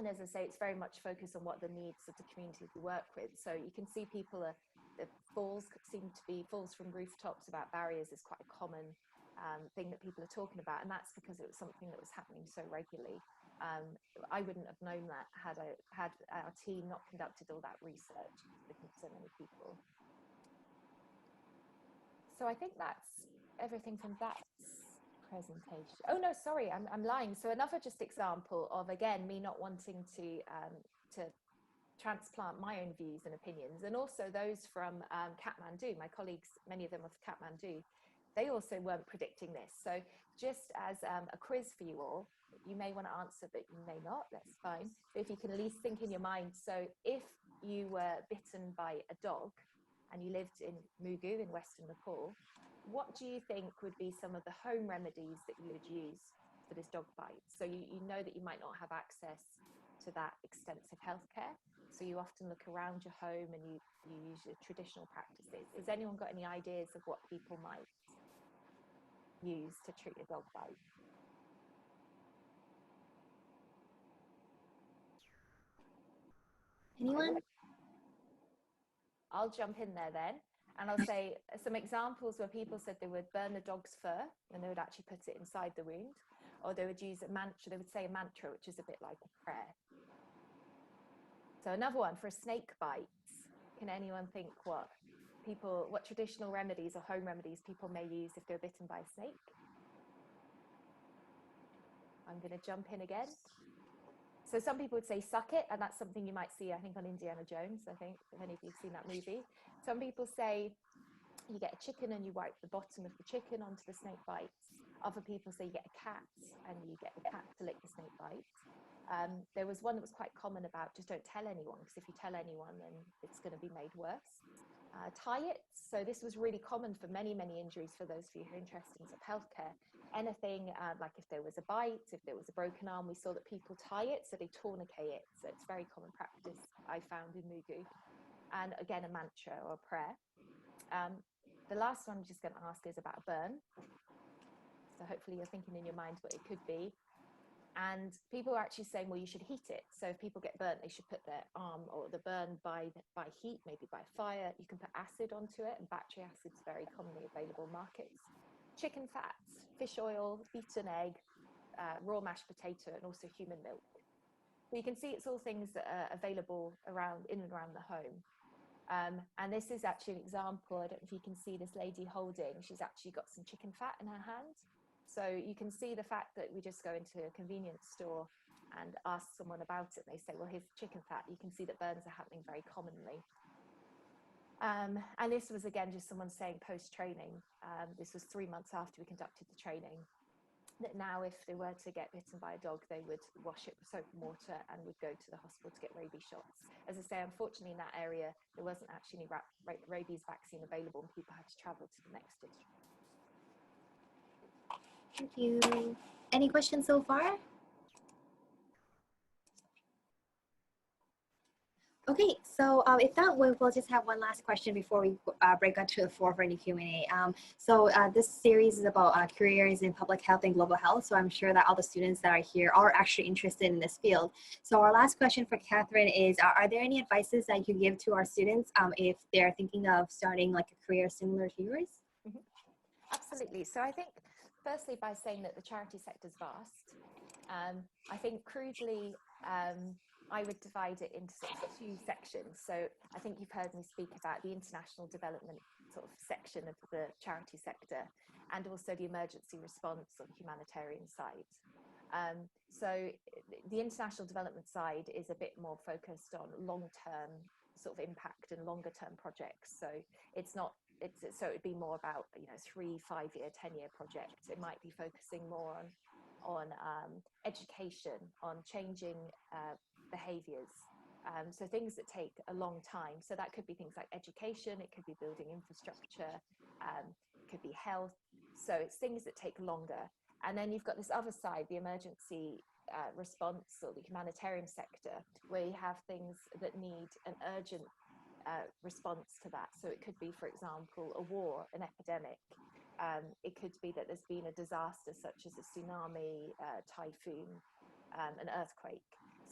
And as I say, it's very much focused on what the needs of the communities we work with. So you can see people the falls from rooftops about barriers is quite a common thing that people are talking about. And that's because it was something that was happening so regularly. I wouldn't have known that had our team not conducted all that research with so many people. So I think that's everything from that presentation. Oh no, sorry, I'm lying. So another just example of, again, me not wanting to transplant my own views and opinions, and also those from Kathmandu, my colleagues, many of them of Kathmandu, they also weren't predicting this. So just as a quiz for you all, you may want to answer, but you may not, that's fine. But if you can at least think in your mind, so if you were bitten by a dog and you lived in Mugu in Western Nepal, what do you think would be some of the home remedies that you would use for this dog bite? So you know that you might not have access to that extensive healthcare. So you often look around your home and you use your traditional practices. Has anyone got any ideas of what people might use to treat a dog bite? Anyone? I'll jump in there then, and I'll say some examples where people said they would burn the dog's fur and they would actually put it inside the wound, or they would use a mantra, they would say a mantra, which is a bit like a prayer. So another one for a snake bite. Can anyone think what traditional remedies or home remedies people may use if they're bitten by a snake? I'm going to jump in again. So some people would say suck it, and that's something you might see, I think, on Indiana Jones, I think, if any of you have seen that movie. Some people say you get a chicken and you wipe the bottom of the chicken onto the snake bites. Other people say you get a cat and you get the cat to lick the snake bites. There was one that was quite common about just don't tell anyone, because if you tell anyone, then it's going to be made worse. Tie it. So this was really common for many, many injuries for those of you who are interested in healthcare. Anything like if there was a bite, if there was a broken arm, we saw that people tie it, so they tourniquet it. So it's very common practice I found in Mugu. And again, a mantra or a prayer. The last one I'm just going to ask is about a burn. So hopefully you're thinking in your mind what it could be. And people are actually saying, well, you should heat it. So if people get burnt, they should put their arm or the burn by heat, maybe by fire. You can put acid onto it, and battery acid is very commonly available in markets. Chicken fats, fish oil, beaten egg, raw mashed potato, and also human milk. So you can see it's all things that are available in and around the home. And this is actually an example. I don't know if you can see this lady holding. She's actually got some chicken fat in her hand. So you can see the fact that we just go into a convenience store and ask someone about it. They say, well, here's chicken fat. You can see that burns are happening very commonly. And this was, again, just someone saying post-training. This was 3 months after we conducted the training, that now if they were to get bitten by a dog, they would wash it with soap and water and would go to the hospital to get rabies shots. As I say, unfortunately, in that area, there wasn't actually any rabies vaccine available, and people had to travel to the next district. Thank you. Any questions so far? Okay, so if not, we'll just have one last question before we break out to the floor for any Q&A. So this series is about careers in public health and global health. So I'm sure that all the students that are here are actually interested in this field. So our last question for Catherine is, are there any advices that you give to our students if they're thinking of starting like a career similar to yours? Mm-hmm. Absolutely. So I think, firstly, by saying that the charity sector is vast, I think crudely, I would divide it into sort of 2 sections. So I think you've heard me speak about the international development sort of section of the charity sector, and also the emergency response or the humanitarian side. So the international development side is a bit more focused on long-term sort of impact and longer-term projects. So so it'd be more about 3, 5-year, 10-year projects. It might be focusing more on education, on changing behaviors. So things that take a long time. So that could be things like education, it could be building infrastructure, it could be health. So it's things that take longer. And then you've got this other side, the emergency response or the humanitarian sector, where you have things that need an urgent response to that. So it could be, for example, a war, an epidemic. It could be that there's been a disaster such as a tsunami, typhoon, an earthquake.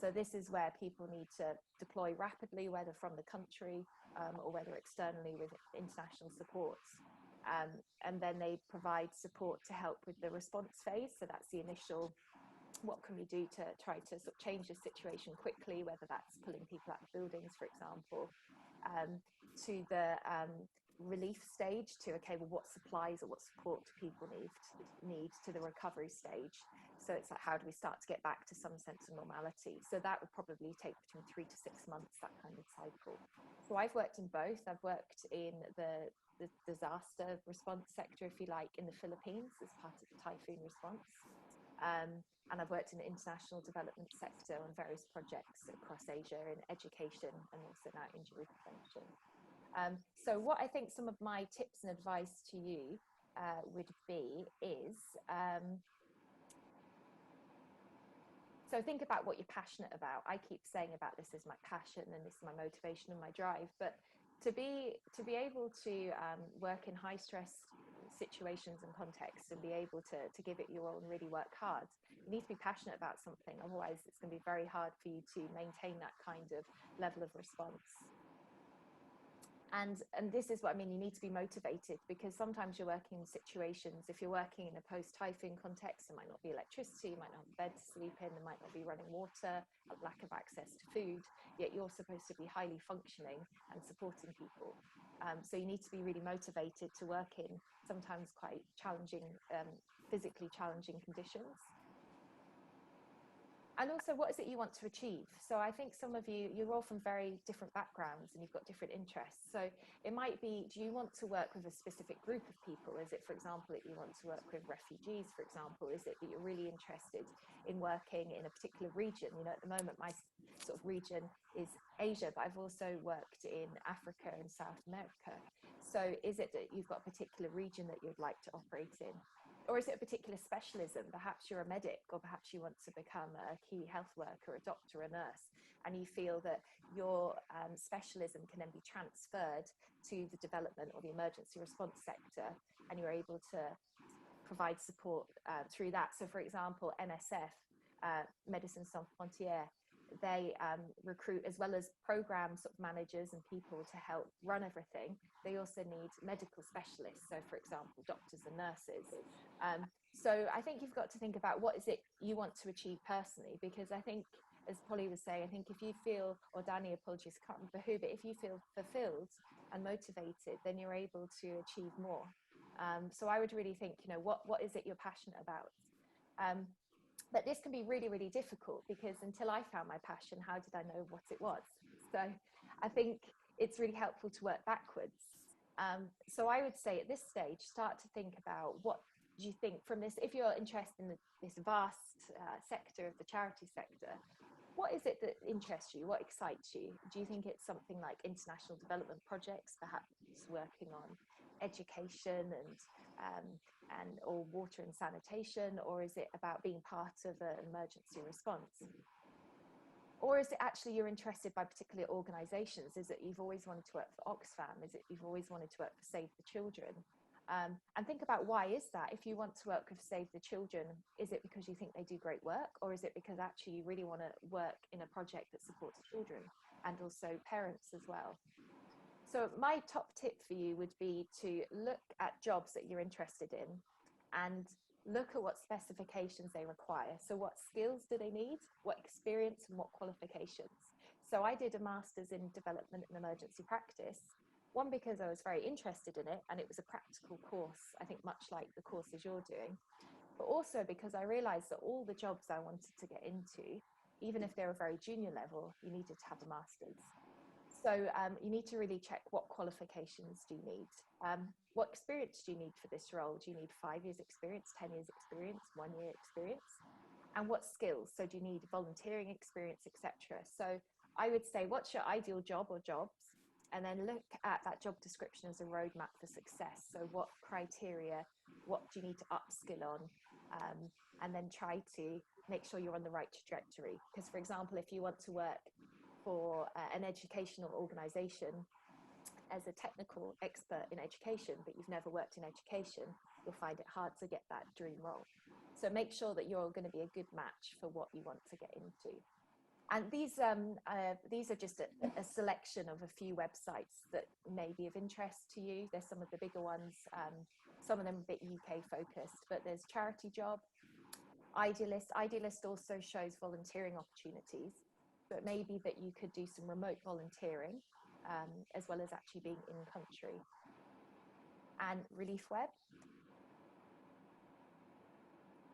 So this is where people need to deploy rapidly, whether from the country or whether externally with international supports. And then they provide support to help with the response phase. So that's the initial, what can we do to try to sort of change the situation quickly, whether that's pulling people out of buildings, for example, to the relief stage to, okay, well, what supplies or what support do people need to the recovery stage? So it's like, how do we start to get back to some sense of normality? So that would probably take between 3 to 6 months, that kind of cycle. So I've worked in both. I've worked in the disaster response sector, if you like, in the Philippines as part of the typhoon response. And I've worked in the international development sector on various projects across Asia in education and also now injury prevention. So what I think some of my tips and advice to you would be is, so think about what you're passionate about. I keep saying about this is my passion and this is my motivation and my drive, but to be able to work in high stress situations and contexts and be able to give it your all and really work hard, you need to be passionate about something. Otherwise it's going to be very hard for you to maintain that kind of level of response. And this is what I mean, you need to be motivated, because sometimes you're working in situations, if you're working in a post-typhoon context, there might not be electricity, you might not have a bed to sleep in, there might not be running water, a lack of access to food, yet you're supposed to be highly functioning and supporting people. So you need to be really motivated to work in sometimes quite challenging, physically challenging conditions. And also, what is it you want to achieve? So I think some of you, you're all from very different backgrounds and you've got different interests. So it might be, do you want to work with a specific group of people? Is it, for example, that you want to work with refugees, for example? Is it that you're really interested in working in a particular region? You know, at the moment, my sort of region is Asia, but I've also worked in Africa and South America. So is it that you've got a particular region that you'd like to operate in? Or is it a particular specialism? Perhaps you're a medic, or perhaps you want to become a key health worker, a doctor, a nurse, and you feel that your specialism can then be transferred to the development or the emergency response sector, and you're able to provide support through that. So for example, MSF, Médecins Sans Frontières, they recruit, as well as program sort of managers and people to help run everything, they also need medical specialists. So for example, doctors and nurses. So I think you've got to think about what is it you want to achieve personally, because I think, as Polly was saying, I think if you feel, or Danny, apologies, can't remember who, but if you feel fulfilled and motivated, then you're able to achieve more. So I would really think, you know, what is it you're passionate about? But this can be really, really difficult, because until I found my passion, how did I know what it was? So I think it's really helpful to work backwards. So I would say at this stage, start to think about what do you think from this, if you're interested in this vast sector of the charity sector, what is it that interests you? What excites you? Do you think it's something like international development projects, perhaps working on education and or water and sanitation, or is it about being part of an emergency response? Or is it actually you're interested by particular organisations? Is it you've always wanted to work for Oxfam? Is it you've always wanted to work for Save the Children? And think about, why is that? If you want to work with Save the Children, is it because you think they do great work, or is it because actually you really want to work in a project that supports children and also parents as well? So my top tip for you would be to look at jobs that you're interested in and look at what specifications they require. So what skills do they need, what experience and what qualifications? So I did a master's in development and emergency practice. One, because I was very interested in it and it was a practical course, I think much like the courses you're doing, but also because I realized that all the jobs I wanted to get into, even if they were very junior level, you needed to have a master's. So you need to really check what qualifications do you need. What experience do you need for this role? Do you need 5 years experience, 10 years experience, 1 year experience? And what skills? So do you need volunteering experience, etc.? So I would say, what's your ideal job or jobs? And then look at that job description as a roadmap for success. So what criteria, what do you need to upskill on? And then try to make sure you're on the right trajectory. Because for example, if you want to work for an educational organization as a technical expert in education, but you've never worked in education, you'll find it hard to get that dream role. So make sure that you're going to be a good match for what you want to get into. And these are just a selection of a few websites that may be of interest to you. There's some of the bigger ones, some of them a bit UK focused, but there's Charity Job, Idealist. Idealist also shows volunteering opportunities, so it may be that you could do some remote volunteering as well as actually being in country. and Relief Web.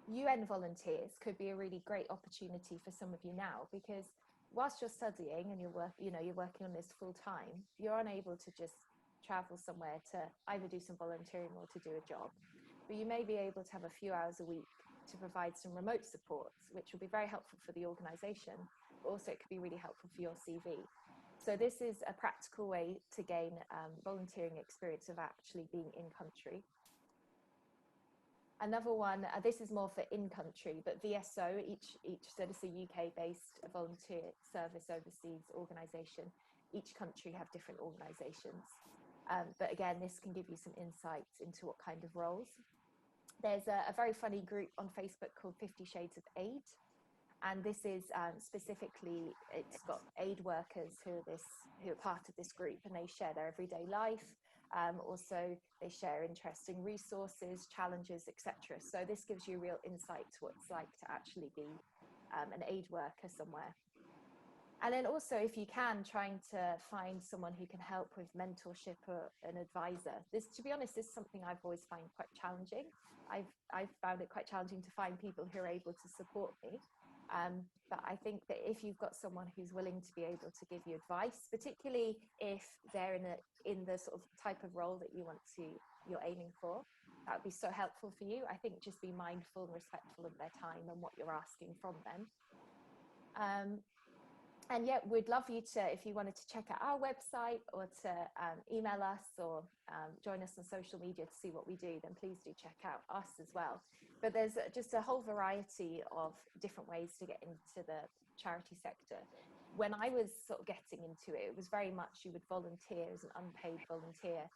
UN volunteers could be a really great opportunity for some of you now, because whilst you're studying and you're working on this full time, you're unable to just travel somewhere to either do some volunteering or to do a job. But you may be able to have a few hours a week to provide some remote support, which will be very helpful for the organisation, but also it could be really helpful for your CV. So this is a practical way to gain volunteering experience of actually being in country. Another one, this is more for in-country, but VSO, so this is a UK-based volunteer service overseas organisation. Each country have different organisations. But again, this can give you some insights into what kind of roles. There's a very funny group on Facebook called 50 Shades of Aid. And this is specifically, it's got aid workers who are part of this group, and they share their everyday life. Also, they share interesting resources, challenges, etc. So this gives you real insight to what it's like to actually be an aid worker somewhere. And then also, if you can, trying to find someone who can help with mentorship or an advisor. This, to be honest, is something I've always found quite challenging. I've found it quite challenging to find people who are able to support me. But I think that if you've got someone who's willing to be able to give you advice, particularly if they're in the sort of type of role that you're aiming for, that would be so helpful for you. I think just be mindful and respectful of their time and what you're asking from them. And yeah, we'd love you to, if you wanted to check out our website or to email us or join us on social media to see what we do, then please do check out us as well. But there's just a whole variety of different ways to get into the charity sector. When I was sort of getting into it, it was very much you would volunteer as an unpaid volunteer,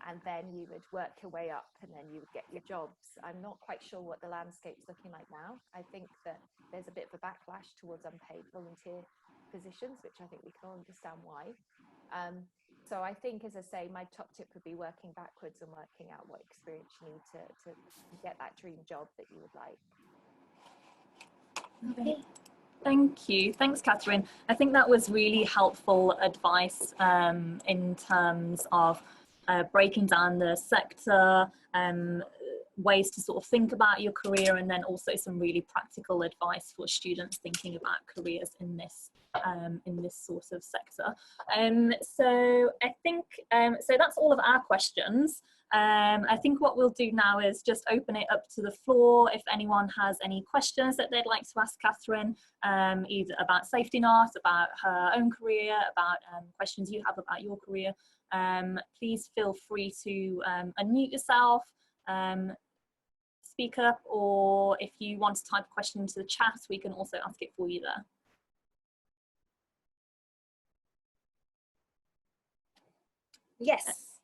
and then you would work your way up and then you would get your jobs. I'm not quite sure what the landscape's looking like now. I think that there's a bit of a backlash towards unpaid volunteer positions, which I think we can all understand why. So I think, as I say, my top tip would be working backwards and working out what experience you need to get that dream job that you would like. Okay. Thank you. Thanks, Catherine. I think that was really helpful advice in terms of breaking down the sector, ways to sort of think about your career, and then also some really practical advice for students thinking about careers in this sort of sector. So I think so that's all of our questions. I think what we'll do now is just open it up to the floor. If anyone has any questions that they'd like to ask Catherine, either about Safety Not, about her own career, about questions you have about your career, please feel free to unmute yourself, speak up, or if you want to type a question into the chat, we can also ask it for you there. Yes.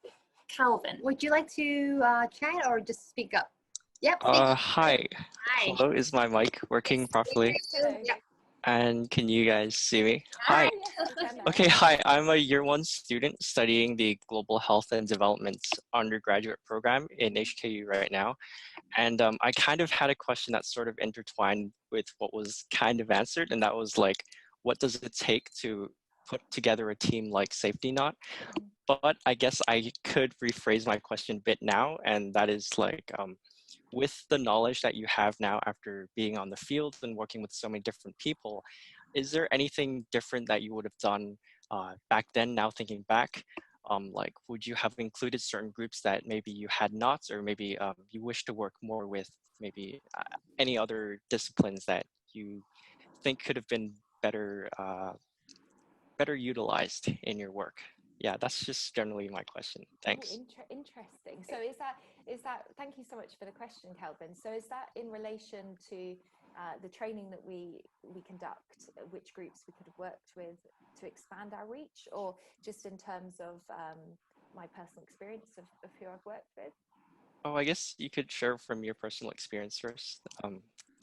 Calvin. Would you like to chat or just speak up? Yep. Hi. Hi. Hello, is my mic working properly? Yep. And can you guys see me? Hi. Okay, hi. I'm a year 1 student studying the Global Health and Development undergraduate program in HKU right now. And I kind of had a question that sort of intertwined with what was kind of answered, and that was like, what does it take to put together a team like Safety Not? But I guess I could rephrase my question a bit now, and that is like, with the knowledge that you have now after being on the field and working with so many different people, is there anything different that you would have done back then, now thinking back? Like, would you have included certain groups that maybe you had not, or maybe you wish to work more with, maybe any other disciplines that you think could have been better utilized in your work? Yeah, that's just generally my question. Thanks. Oh, interesting. So is that, thank you so much for the question, Kelvin. So is that in relation to the training that we conduct, which groups we could have worked with to expand our reach, or just in terms of my personal experience of who I've worked with? Oh, I guess you could share from your personal experience first.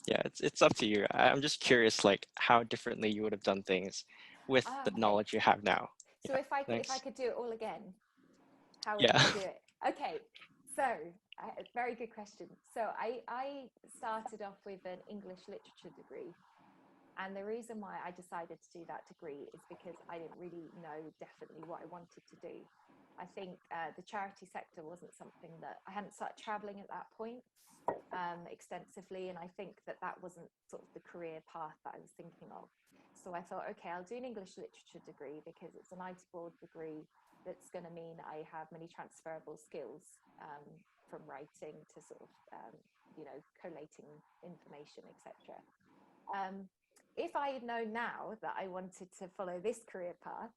Yeah, it's up to you. I'm just curious, like, how differently you would have done things with the knowledge you have now. So Yeah, if I could do it all again, how would Yeah. I do it? Okay, so very good question. So I started off with an English literature degree, And the reason why I decided to do that degree is because I didn't really know definitely what I wanted to do. I think the charity sector wasn't something that I hadn't started traveling at that point extensively, and I think that that wasn't sort of the career path that I was thinking of. So I thought, okay, I'll do an English literature degree because it's a nice broad degree that's going to mean I have many transferable skills from writing to sort of you know, collating information, etc. If I had known now that I wanted to follow this career path,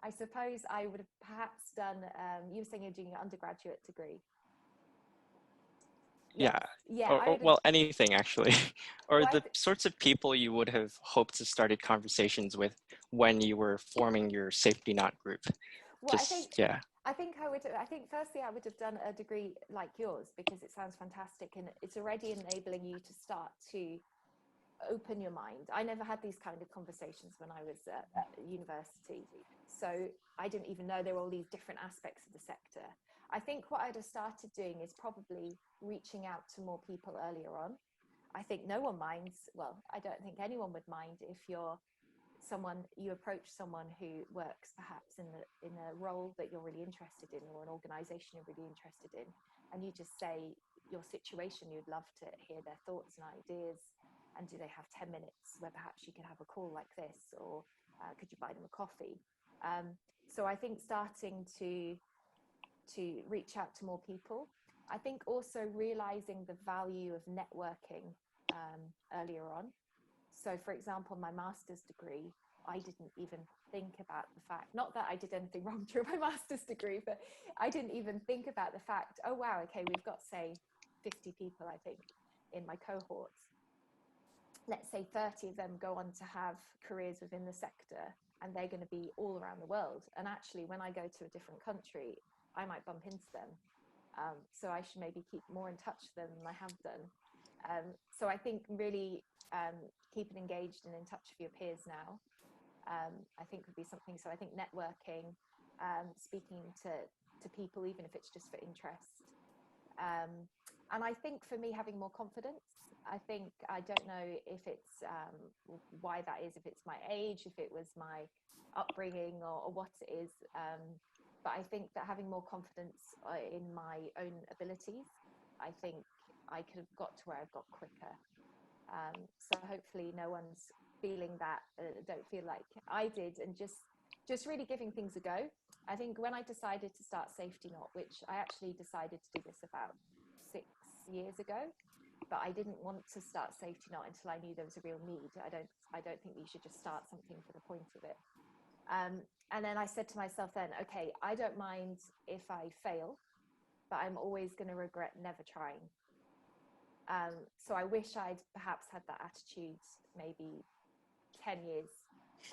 I suppose I would have perhaps done, you were saying you're doing an undergraduate degree. Yeah, Yeah. or well, anything actually. Or Well, the sorts of people you would have hoped to started conversations with when you were forming your safety net group. Well, Just, I think firstly I would have done a degree like yours because it sounds fantastic and it's already enabling you to start to open your mind. I never had these kind of conversations when I was at university, so I didn't even know there were all these different aspects of the sector. I think what I'd have started doing is probably reaching out to more people earlier on. I think no one minds, well, I don't think anyone would mind if you approach someone who works perhaps in a role that you're really interested in or an organization you're really interested in, and you just say your situation, you'd love to hear their thoughts and ideas, and do they have 10 minutes where perhaps you could have a call like this, or could you buy them a coffee? So I think starting to reach out to more people. I think also realizing the value of networking earlier on. So for example, my master's degree, I didn't even think about the fact, not that I did anything wrong during my master's degree, but I didn't even think about the fact, oh wow, okay, we've got say 50 people, I think, in my cohorts. Let's say 30 of them go on to have careers within the sector, and they're going to be all around the world. And actually, when I go to a different country, I might bump into them. So I should maybe keep more in touch with them than I have done. So I think really keeping engaged and in touch with your peers now, I think would be something. So I think networking, speaking to people, even if it's just for interest. And I think for me, having more confidence, I don't know if it's why that is, if it's my age, if it was my upbringing or what it is. But I think that having more confidence in my own abilities, I think I could have got to where I've got quicker. So hopefully no one's feeling that, don't feel like I did, and just really giving things a go. I think when I decided to start Safety Knot, which I actually decided to do this about 6 years ago, but I didn't want to start Safety Knot until I knew there was a real need. I don't think you should just start something for the point of it. And then I said to myself then, okay, I don't mind if I fail, but I'm always going to regret never trying. So I wish I'd perhaps had that attitude maybe 10 years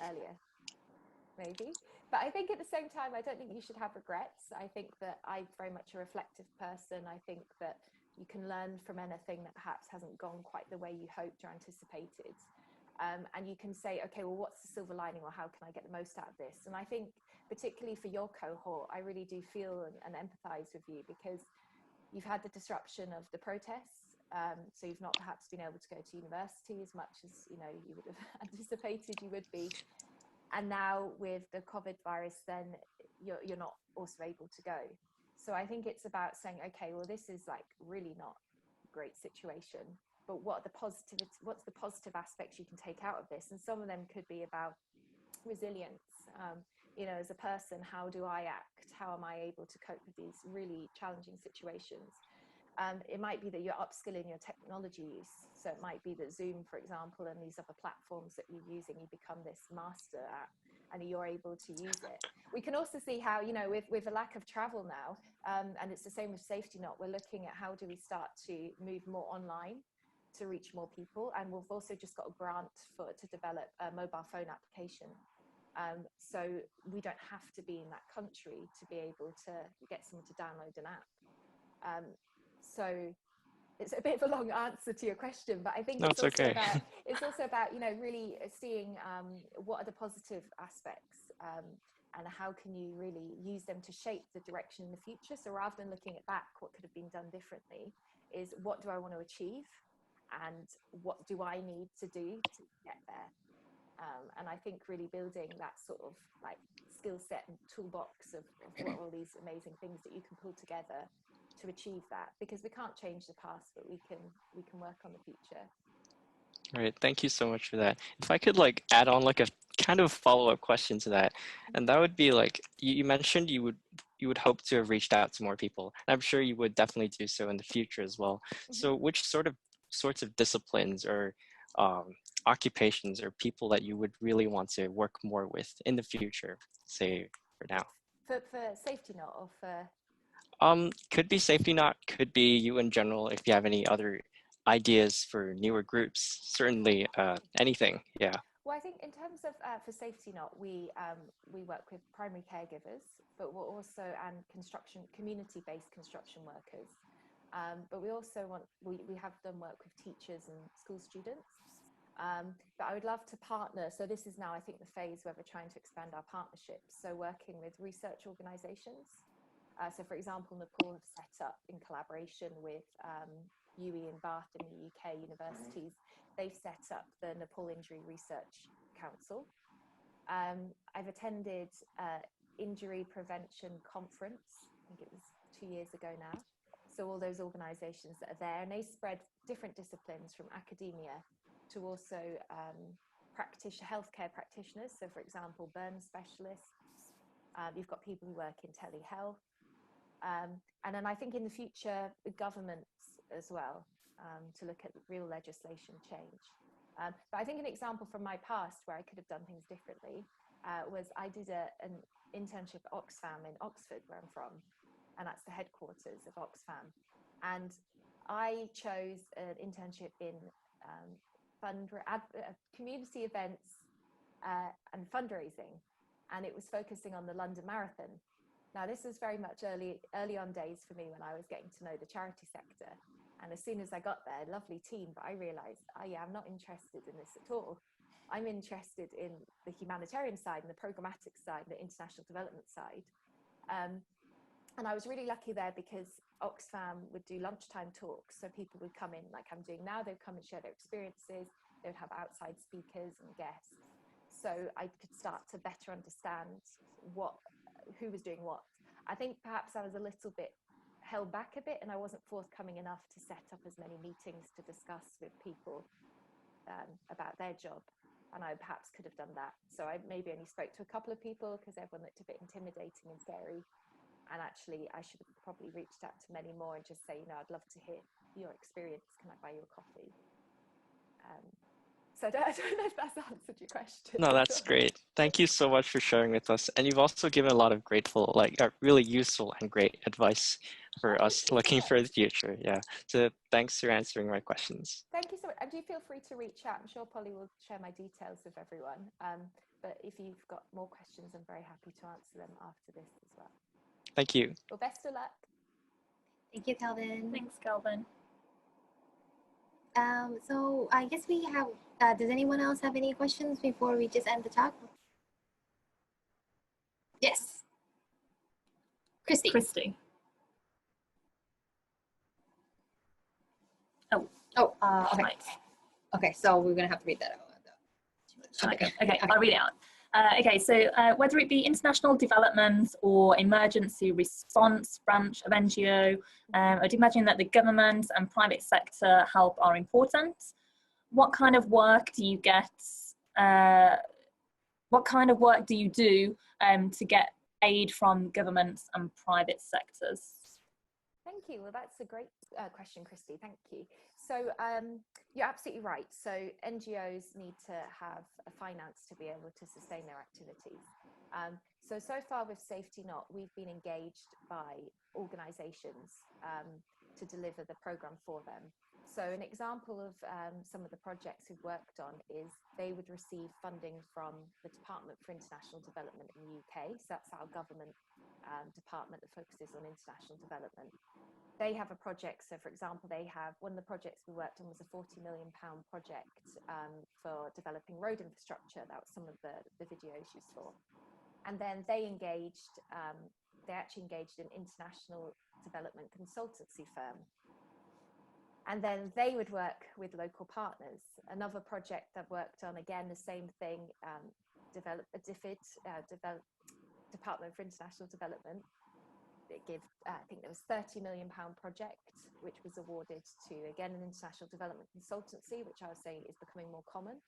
earlier, maybe. But I think at the same time, I don't think you should have regrets. I think that I'm very much a reflective person. I think that you can learn from anything that perhaps hasn't gone quite the way you hoped or anticipated. And you can say, okay, well, what's the silver lining, or how can I get the most out of this? And I think particularly for your cohort, I really do feel and empathize with you, because you've had the disruption of the protests. So you've not perhaps been able to go to university as much as you would have anticipated you would be. And now with the COVID virus, then you're not also able to go. So I think it's about saying, okay, well, this is like really not a great situation, but what's the positive aspects you can take out of this? And some of them could be about resilience. As a person, how do I act? How am I able to cope with these really challenging situations? It might be that you're upskilling your technology use. So it might be that Zoom, for example, and these other platforms that you're using, you become this master at, and you're able to use it. We can also see how, with a lack of travel now, and it's the same with Safety Knot, we're looking at how do we start to move more online to reach more people. And we've also just got a grant to develop a mobile phone application. So we don't have to be in that country to be able to get someone to download an app. So it's a bit of a long answer to your question, but I think it's also about really seeing what are the positive aspects, and how can you really use them to shape the direction in the future. So rather than looking at back, what could have been done differently, is what do I want to achieve, and what do I need to do to get there. And I think really building that sort of like skill set and toolbox of what are all these amazing things that you can pull together to achieve that, because we can't change the past, but we can work on the future. Right. Thank you so much for that. If I could like add on like a kind of follow-up question to that, and that would be like you mentioned you would hope to have reached out to more people. And I'm sure you would definitely do so in the future as well. So which sorts of disciplines or occupations or people that you would really want to work more with in the future, say for now? For Safety Knot, or for could be Safety Knot, could be you in general, if you have any other ideas for newer groups, certainly anything, yeah. Well, I think in terms of for Safety Knot, we work with primary caregivers, but we're also community-based construction workers. But we also we have done work with teachers and school students. But I would love to partner. So this is now, I think, the phase where we're trying to expand our partnerships. So working with research organisations. So for example, Nepal have set up in collaboration with UWE and Bath in the UK universities. They've set up the Nepal Injury Research Council. I've attended Injury Prevention Conference, I think it was 2 years ago now. So all those organisations that are there, and they spread different disciplines from academia to also healthcare practitioners. So for example, burn specialists. You've got people who work in telehealth. And then I think in the future, with governments as well, to look at real legislation change. But I think an example from my past where I could have done things differently was I did an internship at Oxfam in Oxford, where I'm from, and that's the headquarters of Oxfam. And I chose an internship in community events and fundraising, and it was focusing on the London Marathon. Now, this was very much early on days for me when I was getting to know the charity sector. And as soon as I got there, lovely team, but I realized, oh yeah, I'm not interested in this at all. I'm interested in the humanitarian side and the programmatic side, the international development side. And I was really lucky there because Oxfam would do lunchtime talks. So people would come in like I'm doing now, they'd come and share their experiences. They would have outside speakers and guests. So I could start to better understand who was doing what. I think perhaps I was a little bit held back a bit, and I wasn't forthcoming enough to set up as many meetings to discuss with people about their job. And I perhaps could have done that. So I maybe only spoke to a couple of people because everyone looked a bit intimidating and scary. And actually, I should have probably reached out to many more and just say, I'd love to hear your experience. Can I buy you a coffee? So I don't know if that's answered your question. No, that's great. Thank you so much for sharing with us. And you've also given a lot of really useful and great advice for us looking for the future. Yeah. So thanks for answering my questions. Thank you so much. And do feel free to reach out. I'm sure Polly will share my details with everyone. But if you've got more questions, I'm very happy to answer them after this as well. Thank you. Well, best of luck. Thank you, Calvin. Thanks, Calvin. So I guess we have, does anyone else have any questions before we just end the talk? Yes. Christy. Christy. Oh. Okay. Right. Okay, so we're going to have to read that out. Okay, I'll read it out. Okay, so whether it be international development or emergency response branch of NGO, I'd imagine that the government and private sector help are important. What kind of work do you get? What kind of work do you do to get aid from governments and private sectors? Thank you. Well, that's a great question, Christy. Thank you. So you're absolutely right. So NGOs need to have a finance to be able to sustain their activities. So far with Safety Knot, we've been engaged by organisations to deliver the programme for them. So an example of some of the projects we've worked on is they would receive funding from the Department for International Development in the UK. So that's our government department that focuses on international development. They have a project. So for example, they have one of the projects we worked on was a £40 million project for developing road infrastructure. That was some of the videos you saw. And then they actually engaged an international development consultancy firm. And then they would work with local partners. Another project I've worked on, again, the same thing, Department for International Development. I think there was £30 million project, which was awarded to, again, an international development consultancy, which I was saying is becoming more common.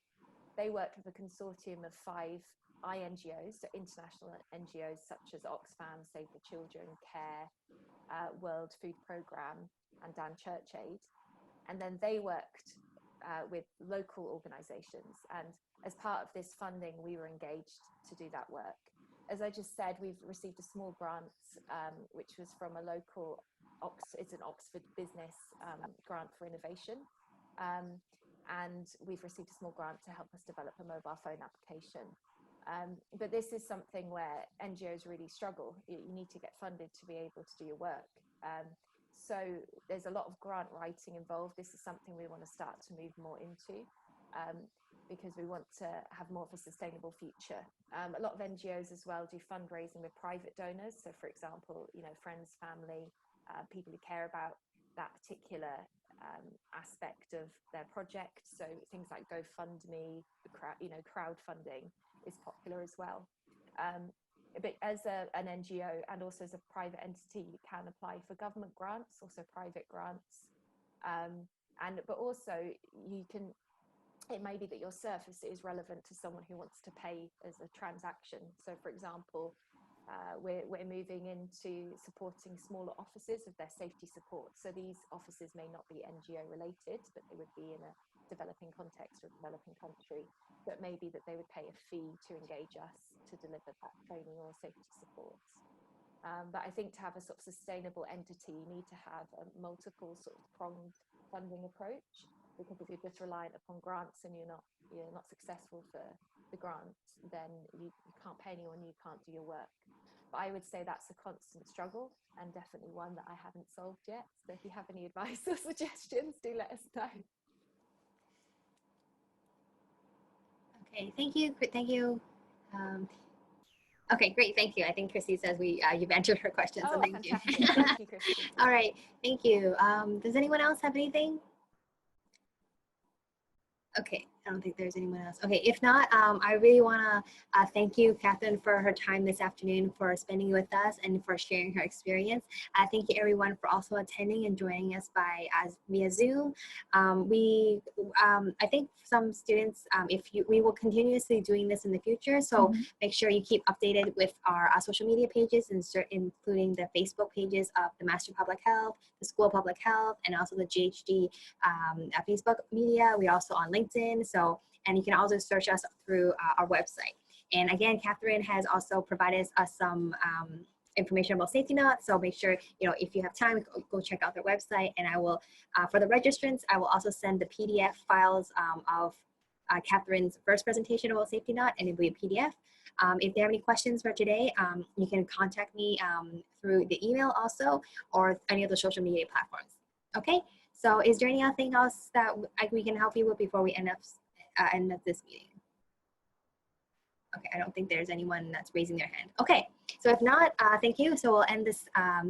They worked with a consortium of 5 INGOs, so international NGOs such as Oxfam, Save the Children, CARE, World Food Programme, and Dan Church Aid. And then they worked with local organisations. And as part of this funding, we were engaged to do that work. As I just said, we've received a small grant, which was from a local, it's an Oxford business grant for innovation. And we've received a small grant to help us develop a mobile phone application. But this is something where NGOs really struggle. You need to get funded to be able to do your work. So there's a lot of grant writing involved. This is something we want to start to move more into. Because we want to have more of a sustainable future. A lot of NGOs as well do fundraising with private donors. So for example, friends, family, people who care about that particular aspect of their project. So things like GoFundMe, crowdfunding is popular as well. But as an NGO and also as a private entity, you can apply for government grants, also private grants. But also you can, it may be that your service is relevant to someone who wants to pay as a transaction. So for example, we're moving into supporting smaller offices of their safety support. So these offices may not be NGO related, but they would be in a developing context or a developing country, but maybe that they would pay a fee to engage us to deliver that training or safety support. But I think to have a sort of sustainable entity, you need to have a multiple sort of pronged funding approach. Because if you're just reliant upon grants and you're not successful for the grant, then you can't pay anyone, you can't do your work. But I would say that's a constant struggle and definitely one that I haven't solved yet. So if you have any advice or suggestions, do let us know. Okay, thank you. Okay, great, thank you. I think Christy says you've answered her question, so thank you. Thank you, Christy. All right, thank you. Does anyone else have anything? Okay, I don't think there's anyone else. Okay, if not, I really want to thank you, Catherine, for her time this afternoon, for spending with us and for sharing her experience. Thank you, everyone, for also attending and joining us via Zoom. I think some students, we will continuously doing this in the future, so make sure you keep updated with our social media pages, including the Facebook pages of the Master of Public Health, the School of Public Health, and also the GHD Facebook media. We're also on LinkedIn. And you can also search us through our website. And again, Catherine has also provided us some information about Safety Knot. So make sure, if you have time, go check out their website. And I will, for the registrants, I will also send the PDF files of Catherine's first presentation about Safety Knot, and it will be a PDF. If you have any questions for today, you can contact me through the email also, or any of the social media platforms. Okay, so is there anything else that we can help you with before we end of this meeting? Okay, I don't think there's anyone that's raising their hand. Okay, so if not, thank you. So we'll end this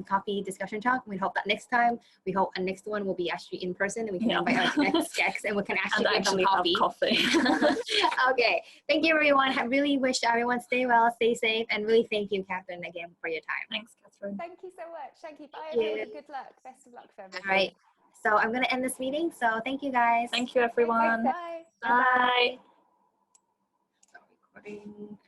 coffee discussion talk. We hope that next time, we hope a next one will be actually in person, and we can invite our next guests and we can actually give them coffee. Okay, thank you, everyone. I really wish everyone stay well, stay safe, and really thank you, Catherine, again for your time. Thanks, Catherine. Thank you so much. Thank you. Bye, everyone. Good luck. Best of luck for everything. All right. So I'm going to end this meeting. So thank you, guys. Thank you, everyone. Bye. Bye. So recording.